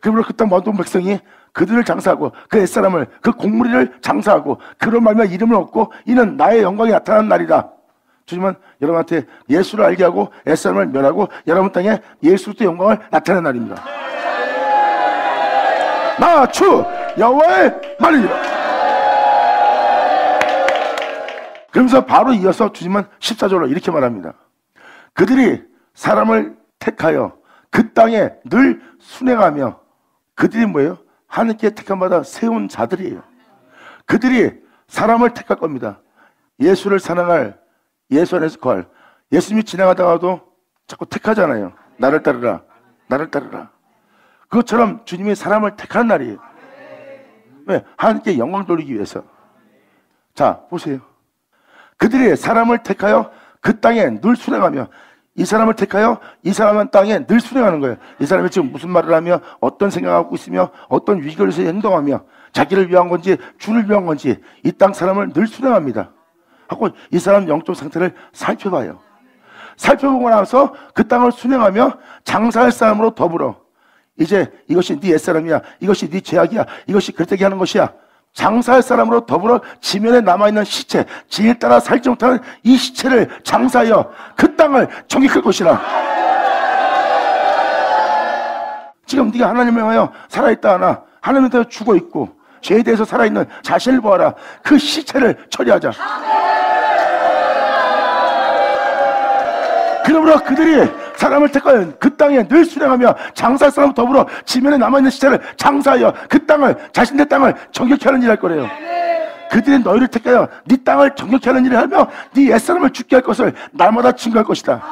그리고 그 땅 모든 백성이 그들을 장사하고 그 옛사람을 그 곡물이를 장사하고 그런 말미암아 이름을 얻고 이는 나의 영광이 나타나는 날이다. 주님은 여러분한테 예수를 알게 하고 옛사람을 멸하고 여러분 땅에 예수 그리스도의 영광을 나타내는 날입니다. 나 주 여호와의 말이니라. 그러면서 바로 이어서 주님은 14절로 이렇게 말합니다. 그들이 사람을 택하여 그 땅에 늘 순행하며, 그들이 뭐예요? 하나님께 택함받아 세운 자들이에요. 그들이 사람을 택할 겁니다. 예수를 사랑할, 예수 안에서 거할. 예수님이 지나가다가도 자꾸 택하잖아요. 나를 따르라, 나를 따르라. 그것처럼 주님이 사람을 택하는 날이에요. 왜? 하나님께 영광 돌리기 위해서. 자, 보세요. 그들이 사람을 택하여 그 땅에 늘 순행하며, 이 사람을 택하여 이 사람은 땅에 늘 순행하는 거예요. 이 사람이 지금 무슨 말을 하며 어떤 생각을 하고 있으며 어떤 위기를 위해서 행동하며 자기를 위한 건지 주를 위한 건지 이 땅 사람을 늘 순행합니다. 하고 이 사람 영적 상태를 살펴봐요. 살펴보고 나서 그 땅을 순행하며 장사할 사람으로 더불어, 이제 이것이 네 옛사람이야, 이것이 네 죄악이야, 이것이 그렇게 하는 것이야, 장사할 사람으로 더불어 지면에 남아있는 시체, 진리를 따라 살지 못하는 이 시체를 장사하여 그 땅을 정복할 것이라. 지금 네가 하나님을 위하여 살아있다 하나 하나님에 대해서 죽어있고 죄에 대해서 살아있는 자신을 보아라. 그 시체를 처리하자. 그러므로 그들이 사람을 택하여 그 땅에 늘 순행하며 장사할 사람 더불어 지면에 남아있는 시체를 장사하여 그 땅을, 자신의 땅을 정결케 하는 일을 할 거래요. 그들이 너희를 택하여 네 땅을 정결케 하는 일을 하며 네 옛사람을 죽게 할 것을 날마다 증거할 것이다.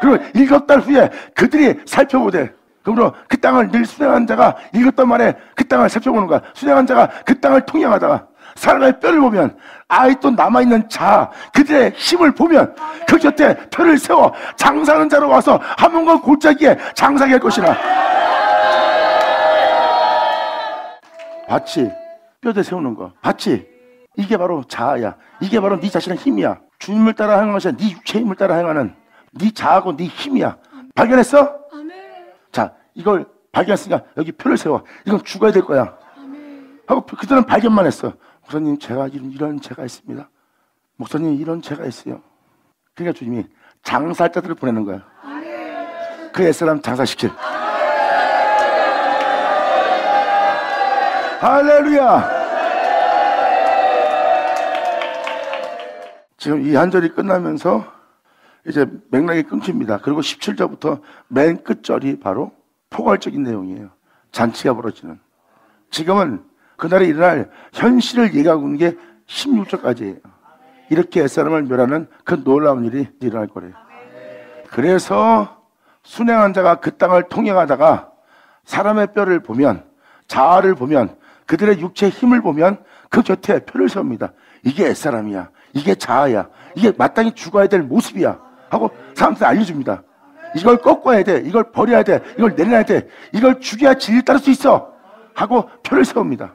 그리고 7달 후에 그들이 살펴보되, 그러므로 그 땅을 늘 순행한 자가 7달 만에 그 땅을 살펴보는 거야. 순행한 자가 그 땅을 통행하다가 사람의 뼈를 보면 아직도 남아있는 자, 그들의 힘을 보면 그 곁에 표를 세워 장사하는 자로 와서 하문과 골짜기에 장사하게 할 것이라. 밭이 뼈대 세우는 거, 밭이 이게 바로 자아야. 이게 바로 네 자신의 힘이야. 주님을 따라 행하는 것이 아니라 네 육체의 힘을 따라 행하는 네 자아고 네 힘이야. 발견했어? 자, 이걸 발견했으니까 여기 표를 세워. 이건 죽어야 될 거야. 하고 그들은 발견만 했어. 목사님, 제가 이런 죄가 있습니다. 목사님, 이런 죄가 있어요. 그러니까 주님이 장사할 자들을 보내는 거야. 그 옛사람 장사시킬. 할렐루야. 지금 이 한 절이 끝나면서 이제 맥락이 끊깁니다. 그리고 17절부터 맨 끝절이 바로 포괄적인 내용이에요. 잔치가 벌어지는. 지금은 그날에 일어날 현실을 얘기하고 있는 게 16절까지예요. 이렇게 옛사람을 멸하는 그 놀라운 일이 일어날 거래요. 그래서 순행한 자가 그 땅을 통행하다가 사람의 뼈를 보면, 자아를 보면, 그들의 육체의 힘을 보면 그 곁에 표를 세웁니다. 이게 옛사람이야. 이게 자아야. 이게 마땅히 죽어야 될 모습이야. 하고 사람들한테 알려줍니다. 이걸 꺾어야 돼. 이걸 버려야 돼. 이걸 내려놔야 돼. 이걸 죽여야 진리를 따를 수 있어. 하고 표를 세웁니다.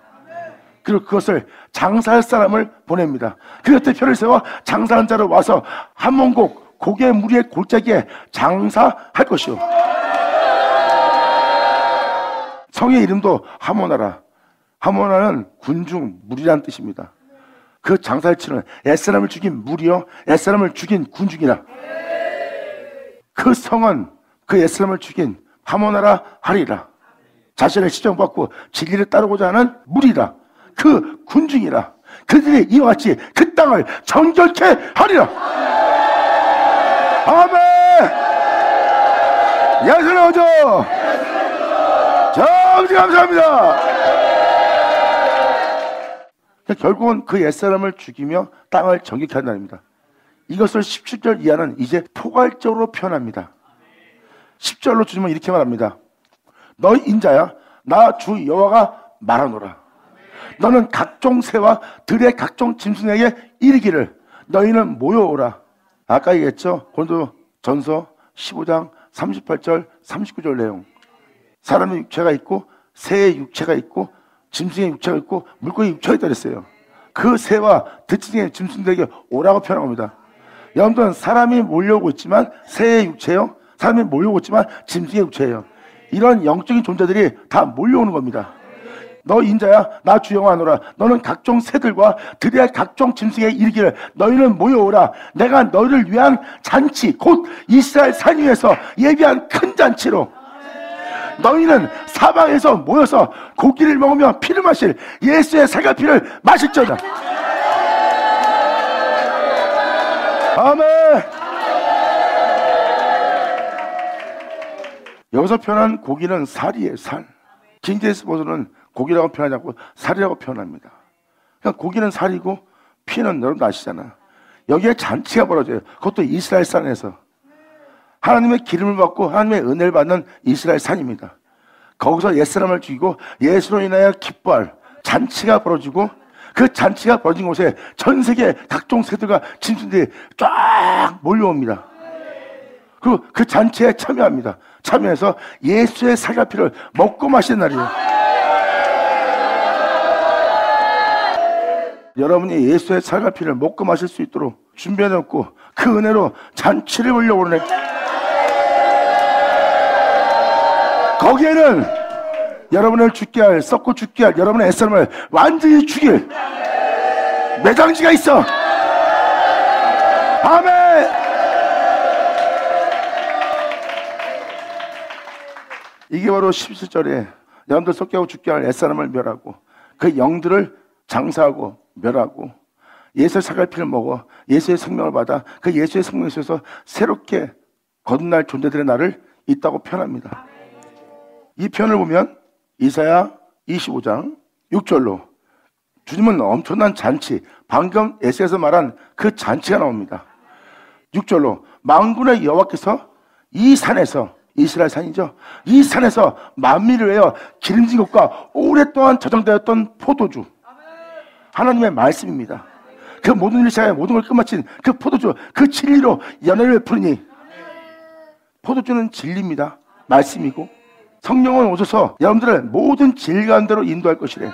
그리고 그것을 장사할 사람을 보냅니다. 그 곁에 표를 세워 장사하는 자로 와서 한몽곡 고개 무리의 골짜기에 장사할 것이요. 성의 이름도 하모나라. 하모나는 군중, 무리란 뜻입니다. 그 장사를 치는 옛사람을 죽인 무리요, 옛사람을 죽인 군중이라. 그 성은 그 옛사람을 죽인 하모나라 하리라. 자신을 시정받고 진리를 따르고자 하는 무리라. 그 군중이라. 그들이 이와 같이 그 땅을 정결케 하리라. 아멘. 예수님 오죠. 정지 감사합니다. 결국은 그 옛사람을 죽이며 땅을 정결케 한다입니다. 이것을 17절 이하는 이제 포괄적으로 표현합니다. 10절로 주님은 이렇게 말합니다. 너희 인자야, 나 주 여호와가 말하노라. 너는 각종 새와 들의 각종 짐승에게 이르기를 너희는 모여오라. 아까 얘기했죠. 고린도전서 15장 38절 39절 내용. 사람의 육체가 있고 새의 육체가 있고 짐승의 육체가 있고 물고기 육체가 있다 그랬어요. 그 새와 들짐승의 짐승들에게 오라고 표현한 겁니다. 여러분들은 사람이 몰려오고 있지만 새의 육체요, 사람이 몰려오고 있지만 짐승의 육체예요. 이런 영적인 존재들이 다 몰려오는 겁니다. 너 인자야, 나 주 여호와노라. 너는 각종 새들과 들의 각종 짐승에 이르기를 너희는 모여오라. 내가 너희를 위한 잔치, 곧 이스라엘 산 위에서 예비한 큰 잔치로 너희는 사방에서 모여서 고기를 먹으며 피를 마실 예수의 살과 피를 마실지어다. 아멘. 여기서 표현한 고기는 살이에요. 살. 킹제임스 버전은 고기라고 표현하지 않고 살이라고 표현합니다. 그러니까 고기는 살이고 피는 여러분도 아시잖아. 여기에 잔치가 벌어져요. 그것도 이스라엘 산에서 하나님의 기름을 받고 하나님의 은혜를 받는 이스라엘 산입니다. 거기서 옛사람을 죽이고 예수로 인하여 기뻐할 잔치가 벌어지고, 그 잔치가 벌어진 곳에 전 세계 각종 새들과 짐승들이 쫙 몰려옵니다. 그리고 그 잔치에 참여합니다. 참여해서 예수의 살과 피를 먹고 마시는 날이에요. 여러분이 예수의 살과 피를 먹고 마실 수 있도록 준비해놓고 그 은혜로 잔치를 벌려고 그러네. 거기에는 여러분을 죽게 할, 썩고 죽게 할 여러분의 애사람을 완전히 죽일 매장지가 있어. 아멘. 이게 바로 17절에 여러분들 썩게 하고 죽게 할 애사람을 멸하고 그 영들을 장사하고 멸하고 예수의 살과 피를 먹어 예수의 생명을 받아 그 예수의 생명에 있어서 새롭게 거듭날 존재들의 날을 있다고 표현합니다. 이 표현을 보면 이사야 25장 6절로 주님은 엄청난 잔치, 방금 에스에서 말한 그 잔치가 나옵니다. 6절로 만군의 여호와께서 이 산에서, 이스라엘 산이죠, 이 산에서 만민을 위하여 기름진 것과 오랫동안 저장되었던 포도주, 하나님의 말씀입니다. 그 모든 일을 시작해 모든 걸 끝마친 그 포도주, 그 진리로 연회를 베푸니, 포도주는 진리입니다. 말씀이고 성령은 오셔서 여러분들을 모든 진리 가운데로 인도할 것이래.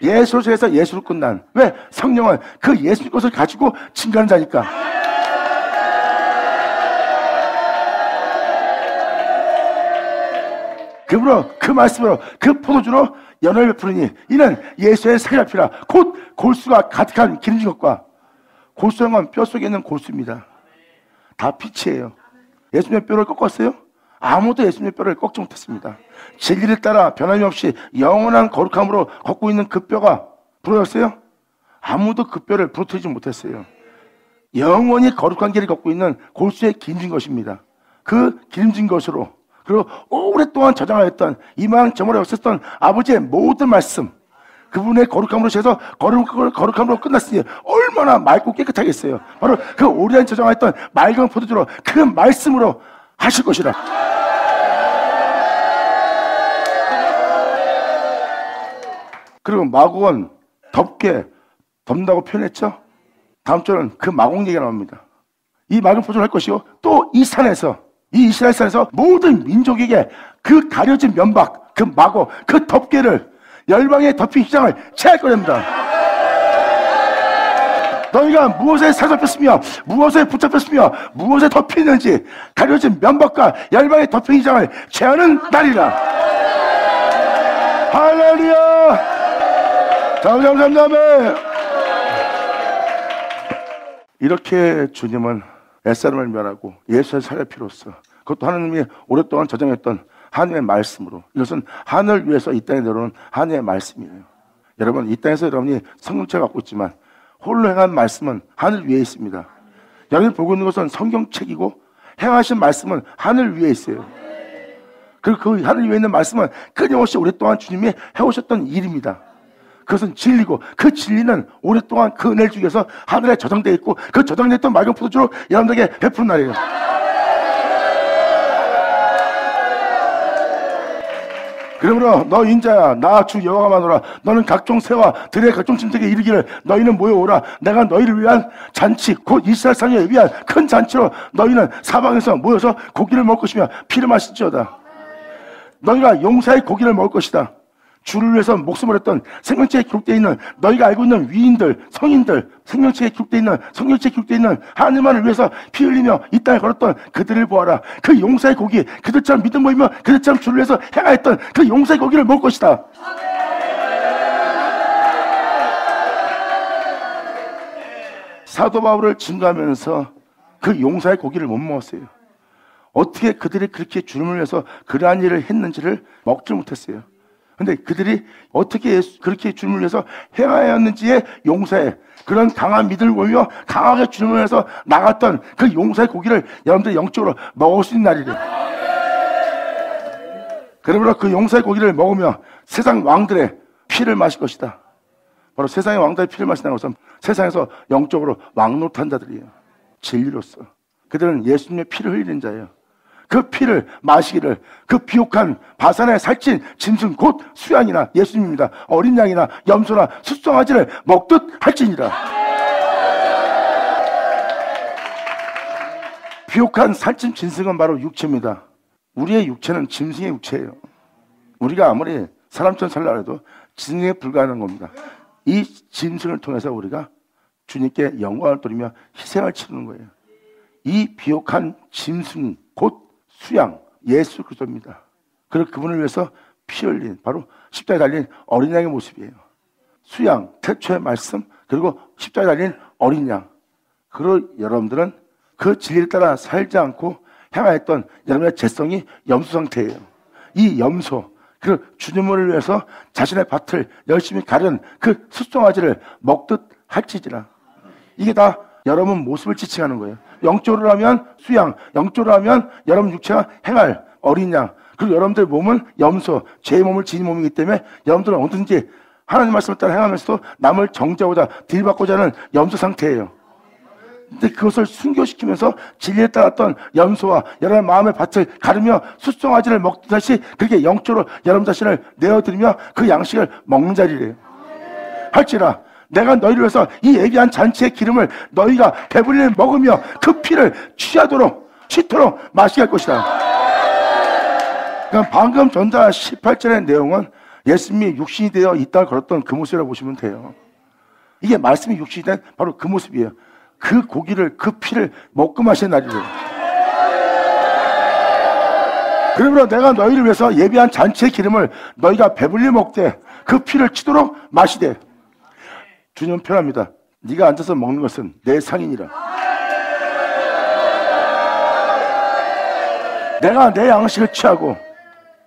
예수로 시작해서 예수로 끝난. 왜? 성령은 그 예수님 것을 가지고 증거하는 자니까. 그러므로 그 말씀으로 그 포도주로 연을 베푸르니 이는 예수의 살이라 피라. 곧 골수가 가득한 기름진 것과 골수란 건 뼈 속에 있는 골수입니다. 다 피치예요. 예수님의 뼈를 꺾었어요? 아무도 예수님의 뼈를 꺾지 못했습니다. 진리를 따라 변함이 없이 영원한 거룩함으로 걷고 있는 그 뼈가 부러졌어요? 아무도 그 뼈를 부러뜨리지 못했어요. 영원히 거룩한 길을 걷고 있는 골수의 기름진 것입니다. 그 기름진 것으로 그리고 오랫동안 저장하였던 이망저망에 없었던 아버지의 모든 말씀, 그분의 거룩함으로 해서 거룩함으로 끝났으니 얼마나 맑고 깨끗하겠어요. 바로 그 오래전 저장하였던 맑은 포도주로 그 말씀으로 하실 것이라. 그리고 마곡은 덮게 덮는다고 표현했죠. 다음 주는 그 마곡 얘기가 나옵니다. 이 맑은 포도주를 할 것이요, 또 이 산에서, 이 이스라엘 산에서 모든 민족에게 그 가려진 면박, 그 마곡, 그 덮개를 열방의 덮인 휘장을 채할 거랍니다. 너희가 무엇에 사로잡혔으며 무엇에 붙잡혔으며 무엇에 덮이는지 가려진 면박과 열방의 덮인 휘장을 채하는 날이라. 할렐루야. 감사합니다. 이렇게 주님은 햇사람을 멸하고 예수의 살릴 필요없어. 그것도 하나님이 오랫동안 저장했던 하나님의 말씀으로. 이것은 하늘 위에서 이 땅에 내려오는 하나님의 말씀이에요. 여러분, 이 땅에서 여러분이 성경책을 갖고 있지만 홀로 행한 말씀은 하늘 위에 있습니다. 여러분이 보고 있는 것은 성경책이고 행하신 말씀은 하늘 위에 있어요. 그리고 그 하늘 위에 있는 말씀은 끊임없이 오랫동안 주님이 해오셨던 일입니다. 그것은 진리고 그 진리는 오랫동안 그 은혜 중에서 하늘에 저장되어 있고 그 저장되어 있던 맑은 포도주로 여러분들에게 베푸는 날이에요. 그러므로 너 인자야 나 주 여호와가 마노라. 너는 각종 새와 들의 각종 짐승에게 이르기를 너희는 모여오라. 내가 너희를 위한 잔치 곧 이스라엘 상에 위한 큰 잔치로 너희는 사방에서 모여서 고기를 먹을 것이며 피를 마실지어다. 너희가 용사의 고기를 먹을 것이다. 주를 위해서 목숨을 했던 생명책에 기록되어 있는 너희가 알고 있는 위인들, 성인들, 생명책에 기록되어 있는 성경책에 기록되어 있는 하나님만을 위해서 피 흘리며 이 땅에 걸었던 그들을 보아라. 그 용사의 고기, 그들처럼 믿음 모이며 그들처럼 주를 위해서 행하였던 그 용사의 고기를 먹을 것이다. 사도 바울을 증거하면서 그 용사의 고기를 못 먹었어요. 어떻게 그들이 그렇게 주님을 위해서 그러한 일을 했는지를 먹지 못했어요. 근데 그들이 어떻게 그렇게 주님을 위해서 행하였는지의 용사의 그런 강한 믿음을 보이며 강하게 주님을 위해서 나갔던 그 용사의 고기를 여러분들이 영적으로 먹을 수 있는 날이래요. 그러므로 그 용사의 고기를 먹으며 세상 왕들의 피를 마실 것이다. 바로 세상의 왕들의 피를 마신다는 것은 세상에서 영적으로 왕노릇한 자들이에요. 진리로서 그들은 예수님의 피를 흘리는 자예요. 그 피를 마시기를 그 비옥한 바산에 살찐 짐승 곧 수양이나 예수님입니다. 어린 양이나 염소나 숫송아지를 먹듯 할지니라. 비옥한 살찐 짐승은 바로 육체입니다. 우리의 육체는 짐승의 육체예요. 우리가 아무리 사람처럼 살려고 해도 짐승에 불과한 겁니다. 이 짐승을 통해서 우리가 주님께 영광을 돌리며 희생을 치르는 거예요. 이 비옥한 짐승 곧 수양 예수 그리스도입니다. 그리고 그분을 위해서 피 흘린 바로 십자가에 달린 어린 양의 모습이에요. 수양 태초의 말씀 그리고 십자가에 달린 어린 양. 그리고 여러분들은 그 진리를 따라 살지 않고 행하였던 여러분의 죄성이 염소 상태예요. 이 염소 그 주님을 위해서 자신의 밭을 열심히 가른 그 숫송아지를 먹듯 할지지라. 이게 다 여러분 모습을 지칭하는 거예요. 영적으로 하면 수양, 영적으로 하면 여러분 육체가 행할 어린 양, 그리고 여러분들 몸은 염소, 죄의 몸을 지닌 몸이기 때문에 여러분들은 언제든지 하나님 말씀을 따라 행하면서도 남을 정죄하고자 딜받고자 하는 염소 상태예요. 근데 그것을 순교시키면서 진리에 따랐던 염소와 여러분의 마음의 밭을 가르며 숫송아지를 먹듯이 그렇게 영적으로 여러분 자신을 내어드리며 그 양식을 먹는 자리래요. 할지라 내가 너희를 위해서 이 예비한 잔치의 기름을 너희가 배불리 먹으며 그 피를 취하도록 치토록 마시게 할 것이다. 그럼 방금 전달 18절의 내용은 예수님이 육신이 되어 이 땅을 걸었던 그 모습이라고 보시면 돼요. 이게 말씀이 육신이 된 바로 그 모습이에요. 그 고기를, 그 피를 먹고 마시는 날이래요. 그러므로 내가 너희를 위해서 예비한 잔치의 기름을 너희가 배불리 먹되 그 피를 치도록 마시되. 주님은 표현합니다. 네가 앉아서 먹는 것은 내 상이니라. 내가 내 양식을 취하고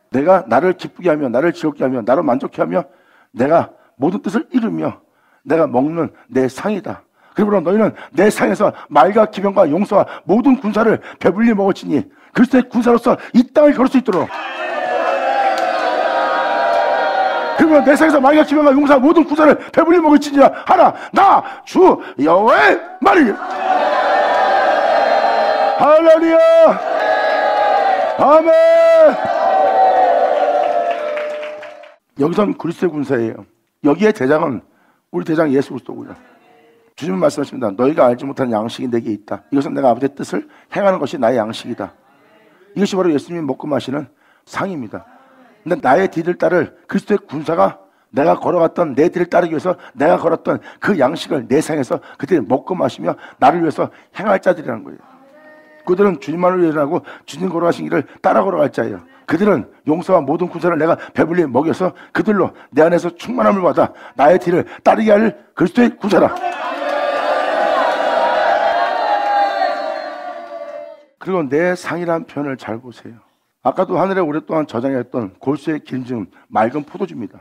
내가 나를 기쁘게 하며 나를 즐겁게 하며 나를 만족해 하며 내가 모든 뜻을 이루며 내가 먹는 내 상이다. 그러므로 너희는 내 상에서 말과 기병과 용서와 모든 군사를 배불리 먹었지니 그리스도의 군사로서 이 땅을 걸을 수 있도록. 그러므로 내 상에서 말과 기병과 용서와 모든 군사를 배불리 먹을지니라 하라. 나 주 여호와의 말이니라. 할렐루야. 아멘. 여기선 그리스도의 군사예요. 여기에 대장은 우리 대장 예수 그리스도고요. 주님은 말씀하십니다. 너희가 알지 못하는 양식이 내게 있다. 이것은 내가 아버지의 뜻을 행하는 것이 나의 양식이다. 이것이 바로 예수님이 먹고 마시는 상입니다. 근데 나의 뒤를 따를 그리스도의 군사가 내가 걸어갔던 내 뒤를 따르기 위해서 내가 걸었던 그 양식을 내 상에서 그들이 먹고 마시며 나를 위해서 행할 자들이라는 거예요. 그들은 주님만을 위해 일하고 주님 걸어가신 길을 따라 걸어갈 자예요. 그들은 용서와 모든 군사를 내가 배불리 먹여서 그들로 내 안에서 충만함을 받아 나의 뒤를 따르게 할 그리스도의 군사다. 그리고 내 상이라는 표현을 잘 보세요. 아까도 하늘에 오랫동안 저장했던 골수의 기름진 맑은 포도주입니다.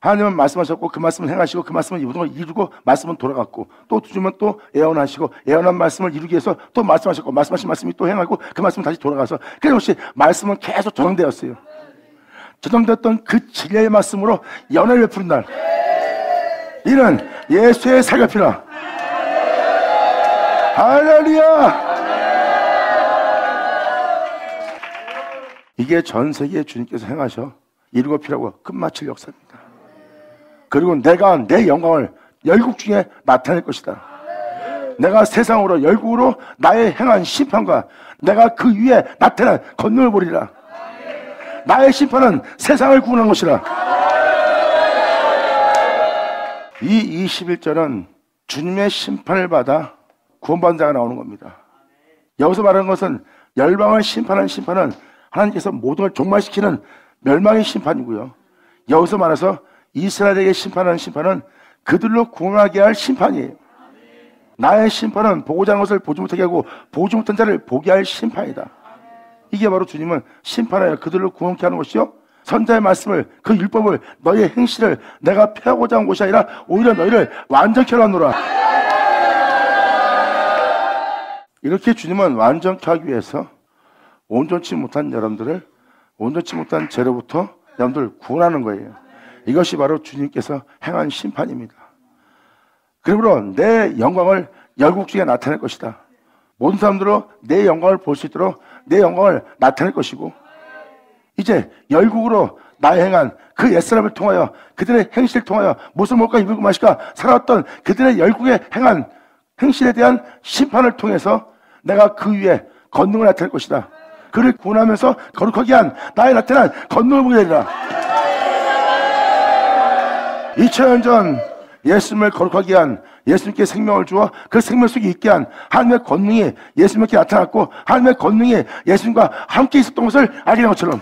하나님은 말씀하셨고 그 말씀을 행하시고 그 말씀을 이루고 말씀은 돌아갔고 또 주님은 또 예언하시고 예언한 말씀을 이루기 위해서 또 말씀하셨고 말씀하신 말씀이 또 행하고 그 말씀은 다시 돌아가서 끊임없이 말씀은 계속 저장되었어요. 저장되었던 그 진리의 말씀으로 연애를 베푸는 날, 이는 예수의 살과 피라. 할렐루야. 이게 전 세계에 주님께서 행하셔 이루고 피라고 끝마칠 역사입니다. 그리고 내가 내 영광을 열국 중에 나타낼 것이다. 내가 세상으로 열국으로 나의 행한 심판과 내가 그 위에 나타난 권능을 보리라. 나의 심판은 세상을 구원한 것이라. 이 21절은 주님의 심판을 받아 구원받은 자가 나오는 겁니다. 여기서 말하는 것은 열방을 심판하는 심판은 하나님께서 모든 걸 종말시키는 멸망의 심판이고요. 여기서 말해서 이스라엘에게 심판하는 심판은 그들로 구원하게 할 심판이에요. 나의 심판은 보고자 하는 것을 보지 못하게 하고 보지 못한 자를 보게 할 심판이다. 이게 바로 주님은 심판하여 그들로 구원케 하는 것이요, 선자의 말씀을, 그 율법을, 너희의 행실을 내가 폐하고자 한 것이 아니라 오히려 너희를 완전케 하노라. 이렇게 주님은 완전케 하기 위해서 온전치 못한 여러분들을 온전치 못한 죄로부터 여러분들을 구원하는 거예요. 이것이 바로 주님께서 행한 심판입니다. 그러므로 내 영광을 열국 중에 나타낼 것이다. 모든 사람들로 내 영광을 볼 수 있도록 내 영광을 나타낼 것이고, 이제 열국으로 나의 행한 그 옛사람을 통하여 그들의 행실을 통하여 무엇을 먹을까 입을까 마실까 살아왔던 그들의 열국에 행한 행실에 대한 심판을 통해서 내가 그 위에 권능을 나타낼 것이다. 그를 구원하면서 거룩하게 한 나의 나타난 권능을 보게 되리라. 2000년 전 예수님을 거룩하게 한, 예수님께 생명을 주어 그 생명 속에 있게 한 하나님의 권능이 예수님께 나타났고 하나님의 권능이 예수님과 함께 있었던 것을 알게 된 것처럼,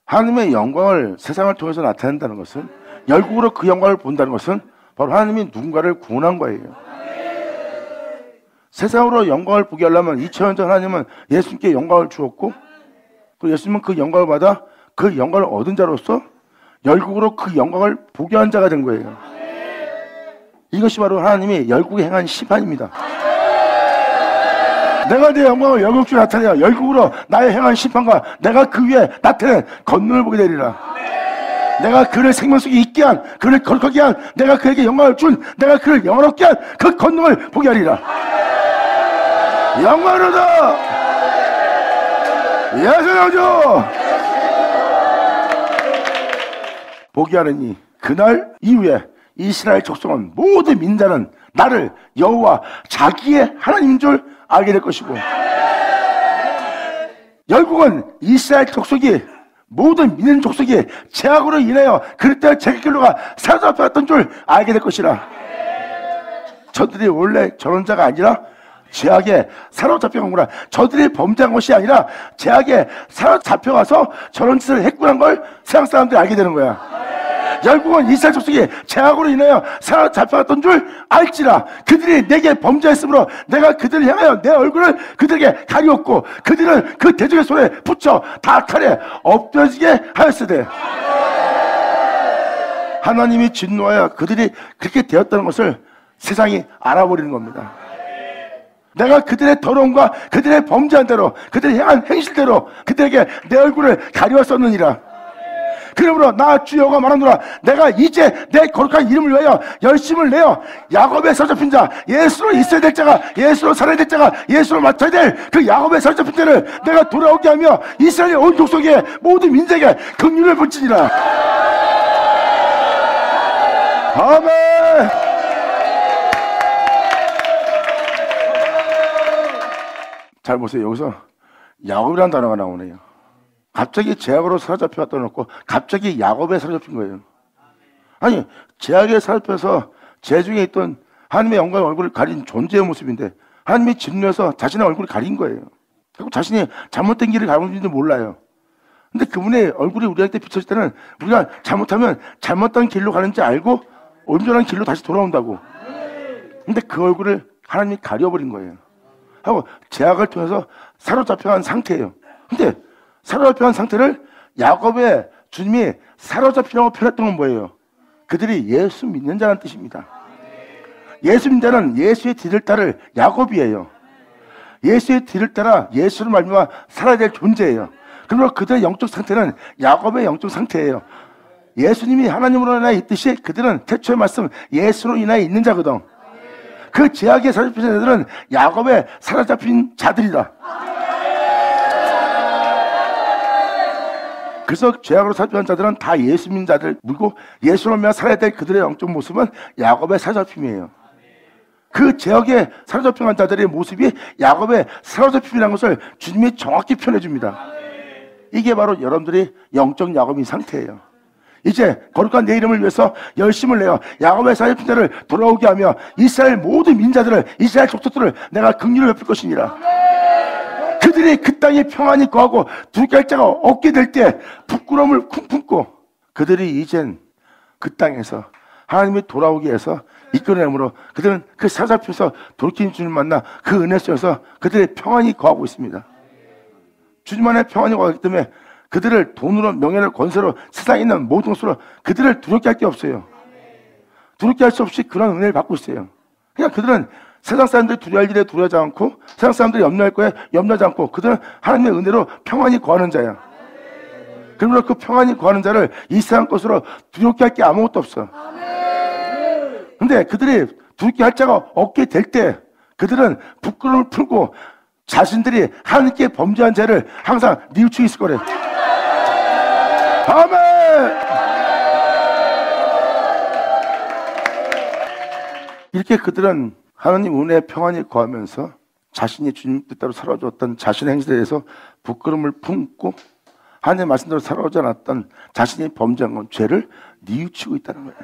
하나님의 영광을 세상을 통해서 나타낸다는 것은, 열국으로 그 영광을 본다는 것은 바로 하나님이 누군가를 구원한 거예요. 세상으로 영광을 보게 하려면 2000년 전 하나님은 예수님께 영광을 주었고, 또 예수님은 그 영광을 받아 그 영광을 얻은 자로서 열국으로 그 영광을 보게 한 자가 된 거예요. 이것이 바로 하나님이 열국에 행한 심판입니다. 내가 내 영광을 열국 중에 나타내어 열국으로 나의 행한 심판과 내가 그 위에 나타낸 권능을 보게 되리라. 내가 그를 생명 속에 있게 한, 그를 거룩하게 한, 내가 그에게 영광을 준, 내가 그를 영원롭게 한 그 권능을 보게 하리라. 영광으로다. 예수 영주 보게 하느니 그날 이후에 이스라엘 족속은 모든 민자는 나를 여호와 자기의 하나님인 줄 알게 될 것이고, 열국은 이스라엘 족속이 모든 믿는 족속이 죄악으로 인하여 그릇되어 제길로가 사로잡혀갔던 줄 알게 될 것이라. 저들이 원래 저런 자가 아니라 죄악에 사로잡혀간구나. 저들이 범죄한 것이 아니라 죄악에 사로잡혀가서 저런 짓을 했구나 걸 세상 사람들이 알게 되는 거야. 결국은 이스라엘 족속이 죄악으로 인하여 사로잡혀갔던 줄 알지라. 그들이 내게 범죄했으므로 내가 그들을 향하여 내 얼굴을 그들에게 가리웠고 그들은 그 대적의 손에 붙여 다 칼에 엎드려지게 하였으되. 하나님이 진노하여 그들이 그렇게 되었다는 것을 세상이 알아버리는 겁니다. 내가 그들의 더러움과 그들의 범죄한 대로 그들의 향한 행실대로 그들에게 내 얼굴을 가리웠었느니라. 그러므로 나 주여가 말하노라. 내가 이제 내 거룩한 이름을 위하여 열심을 내어 야곱에 사로잡힌 자, 예수로 있어야 될 자가, 예수로 살아야 될 자가, 예수로 맡아야 될 그 야곱에 사로잡힌 자를 내가 돌아오게 하며 이스라엘의 온 족속에 모든 민족에게 긍휼을 붙이니라. 아멘. 잘 보세요. 여기서 야곱이라는 단어가 나오네요. 갑자기 제약으로 사로잡혀갔다 놓고 갑자기 야곱에 사로잡힌 거예요. 아니, 제약에 사로잡혀서 제 중에 있던 하나님의 영광의 얼굴을 가린 존재의 모습인데 하나님이 진노해서 자신의 얼굴을 가린 거예요. 결국 자신이 잘못된 길을 가고 있는지 몰라요. 근데 그분의 얼굴이 우리한테 비춰질 때는 우리가 잘못하면 잘못된 길로 가는지 알고 온전한 길로 다시 돌아온다고. 근데 그 얼굴을 하나님이 가려버린 거예요. 하고 제약을 통해서 사로잡혀간 상태예요. 근데 사로잡혀간 상태를 야곱의 주님이 사로잡히라고 표현했던 건 뭐예요? 그들이 예수 믿는 자라는 뜻입니다. 예수 믿는 자는 예수의 뒤를 따를 야곱이에요. 예수의 뒤를 따라 예수를 말미암아 살아야 될 존재예요. 그러므로 그들의 영적 상태는 야곱의 영적 상태예요. 예수님이 하나님으로 인하여 있듯이 그들은 태초의 말씀 예수로 인하여 있는 자거든. 그 제약에 사로잡힌 자들은 야곱에 사로잡힌 자들이다. 그래서 죄악으로 사로잡힌 자들은 다 예수 믿는 자들 물고 예수로 말미암아 살아야 될 그들의 영적 모습은 야곱의 사로잡힘이에요. 그 죄악에 사로잡힌 자들의 모습이 야곱의 사로잡힘이라는 것을 주님이 정확히 표현해 줍니다. 이게 바로 여러분들이 영적 야곱인 상태예요. 이제 거룩한 내 이름을 위해서 열심을 내어 야곱의 사로잡힌 자를 돌아오게 하며 이스라엘 모든 민자들을 이스라엘 족속들을 내가 긍휼을 베풀 것이니라. 그들이 그 땅에 평안히 거하고 두렵게 할 자가 없게 될 때 부끄러움을 쿵 품고 그들이 이젠 그 땅에서 하나님이 돌아오게 해서 이끌어내므로 그들은 그 사로잡혀서 돌이킨 주님 만나 그 은혜 속에서 그들의 평안히 거하고 있습니다. 주님 안에 평안히 거하기 때문에 그들을 돈으로 명예를 권세로 세상에 있는 모든 것으로 그들을 두렵게 할 게 없어요. 두렵게 할 수 없이 그런 은혜를 받고 있어요. 그냥 그들은 세상 사람들이 두려워할 일에 두려워하지 않고 세상 사람들이 염려할 거에 염려하지 않고 그들은 하나님의 은혜로 평안히 거하는 자야. 그러므로 그 평안히 거하는 자를 이 세상 것으로 두렵게 할 게 아무것도 없어. 근데 그들이 두렵게 할 자가 없게 될 때 그들은 부끄러움을 풀고 자신들이 하나님께 범죄한 죄를 항상 뉘우치고 있을 거래. 아멘. 이렇게 그들은 하나님 은혜의 평안히 거하면서 자신이 주님 뜻대로 살아줬던 자신의 행실에 대해서 부끄러움을 품고 하나님의 말씀대로 살아오지 않았던 자신이 범죄한 건 죄를 뉘우치고 있다는 거예요.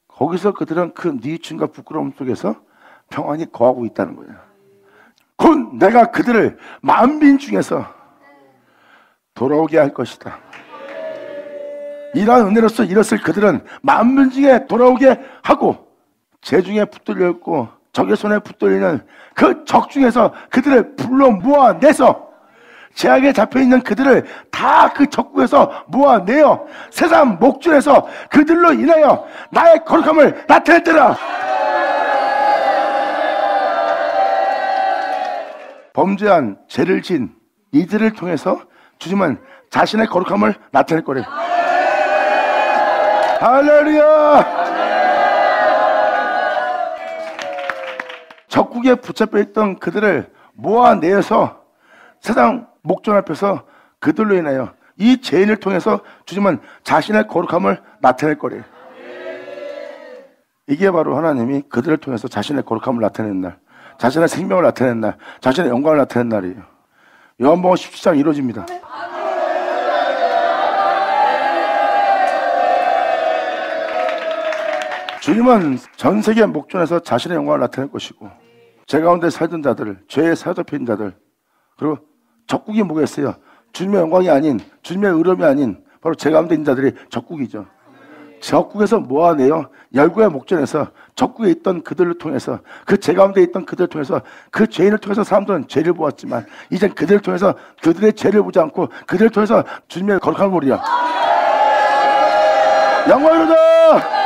거기서 그들은 그 뉘우침과 부끄러움 속에서 평안히 거하고 있다는 거예요. 곧 내가 그들을 만민 중에서 돌아오게 할 것이다. 이러한 은혜로서 이것을 그들은 만민 중에 돌아오게 하고 제 중에 붙들려 있고 적의 손에 붙들리는 그 적 중에서 그들을 불러 모아내서 제약에 잡혀있는 그들을 다 그 적국에서 모아내어 세상 목줄에서 그들로 인하여 나의 거룩함을 나타냈더라. 범죄한 죄를 진 이들을 통해서 주님은 자신의 거룩함을 나타낼 거래요. 할렐루야. 적국에 붙잡혀 있던 그들을 모아내서 세상 목전 앞에서 그들로 인하여 이 죄인을 통해서 주님은 자신의 거룩함을 나타낼 거래요. 이게 바로 하나님이 그들을 통해서 자신의 거룩함을 나타내는 날, 자신의 생명을 나타내는 날, 자신의 영광을 나타내는 날이에요. 요한복음 17장 이루어집니다. 주님은 전 세계 목전에서 자신의 영광을 나타낼 것이고 제 가운데 살던 자들, 죄에 사로잡힌 자들, 그리고 적국이 뭐겠어요? 주님의 영광이 아닌, 주님의 의로움이 아닌 바로 제 가운데 있는 자들이 적국이죠. 적국에서 뭐하네요? 열국의 목전에서 적국에 있던 그들을 통해서, 그 제 가운데 있던 그들을 통해서, 그 죄인을 통해서 사람들은 죄를 보았지만 이젠 그들을 통해서 그들의 죄를 보지 않고 그들을 통해서 주님의 거룩함을 보리라. 영광이로다.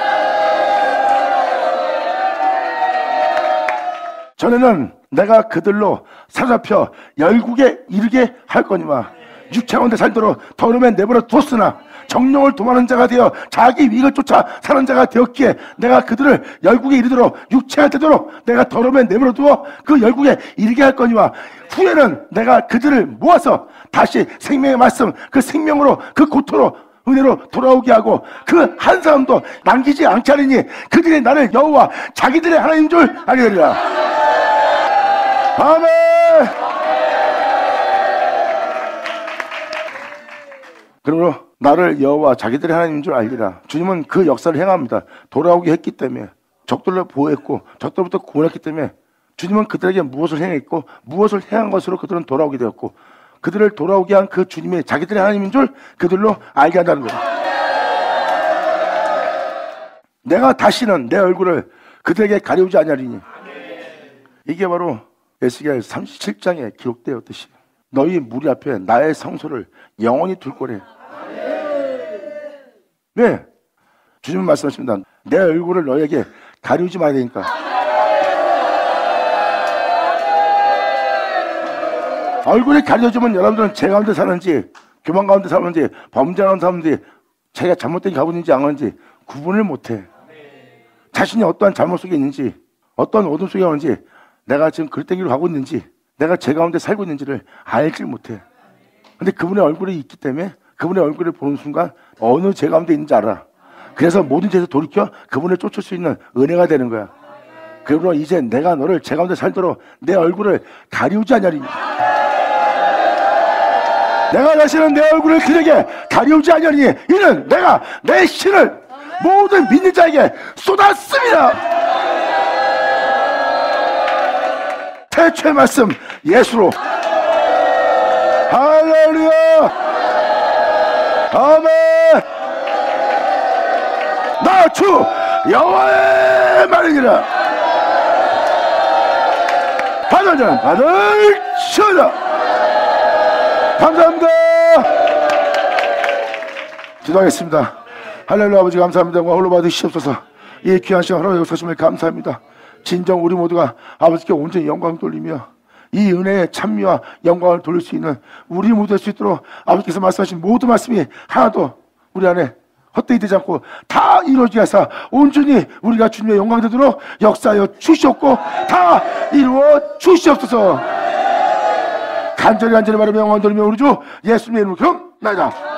전에는 내가 그들로 사로잡혀 열국에 이르게 할 거니와 육체 가운데 살도록 더러움에 내버려 두었으나 정령을 도모하는 자가 되어 자기 이익을 쫓아 사는 자가 되었기에 내가 그들을 열국에 이르도록 육체가 되도록 내가 더러움에 내버려 두어 그 열국에 이르게 할 거니와 후에는 내가 그들을 모아서 다시 생명의 말씀, 그 생명으로, 그 고토로, 은혜로 돌아오게 하고 그 한 사람도 남기지 않게 하리니 그들이 나를 여호와 자기들의 하나님인 줄 알게 되리라. 아멘. 그러므로 나를 여호와 자기들의 하나님인 줄 알리라. 주님은 그 역사를 행합니다. 돌아오게 했기 때문에, 적들을 보호했고 적들부터 구원했기 때문에 주님은 그들에게 무엇을 행했고 무엇을 행한 것으로 그들은 돌아오게 되었고 그들을 돌아오게 한 그 주님이 자기들의 하나님인 줄 그들로 알게 한다는 거예요. 내가 다시는 내 얼굴을 그들에게 가리우지 아니하리니. 이게 바로 에스겔 37장에 기록되었듯이 너희 무리 앞에 나의 성소를 영원히 둘 거래. 네, 주님은 말씀하십니다. 내 얼굴을 너희에게 가리우지 말아야 되니까. 얼굴이 가려지면 여러분들은 죄 가운데 사는지 교만 가운데 사는지 범죄하는 사람인지 자기가 잘못된 가운데인지 안 하는지 구분을 못해. 자신이 어떠한 잘못 속에 있는지 어떠한 어둠 속에 있는지 내가 지금 글대기로 가고 있는지 내가 죄 가운데 살고 있는지를 알지 못해. 근데 그분의 얼굴이 있기 때문에 그분의 얼굴을 보는 순간 어느 죄 가운데 있는지 알아. 그래서 모든 죄에서 돌이켜 그분을 쫓을 수 있는 은혜가 되는 거야. 그러므로 이제 내가 너를 죄 가운데 살도록 내 얼굴을 가리우지 않으리니. 내가 다시는 내 얼굴을 그에게 가리우지 않으리니 이는 내가 내 신을 모든 믿는 자에게 쏟았습니다. 태초의 말씀 예수로. 할렐루야. 아멘. 나 주 여호와의 말이니라. 받은 자는 받을지어다. 감사합니다. 기도하겠습니다. 할렐루야. 아버지 감사합니다. 홀로 받으시옵소서. 이 귀한 시간 허락해 주셨음을 감사합니다. 진정 우리 모두가 아버지께 온전히 영광 돌리며 이 은혜의 찬미와 영광을 돌릴 수 있는 우리 모두 될 수 있도록 아버지께서 말씀하신 모든 말씀이 하나도 우리 안에 헛되이 되지 않고 다 이루어지게 하사 온전히 우리가 주님의 영광 되도록 역사하여 주시옵고 다 이루어 주시옵소서. 간절히 바라며 영광 돌리며 우리 주 예수님의 이름으로 기도합니다.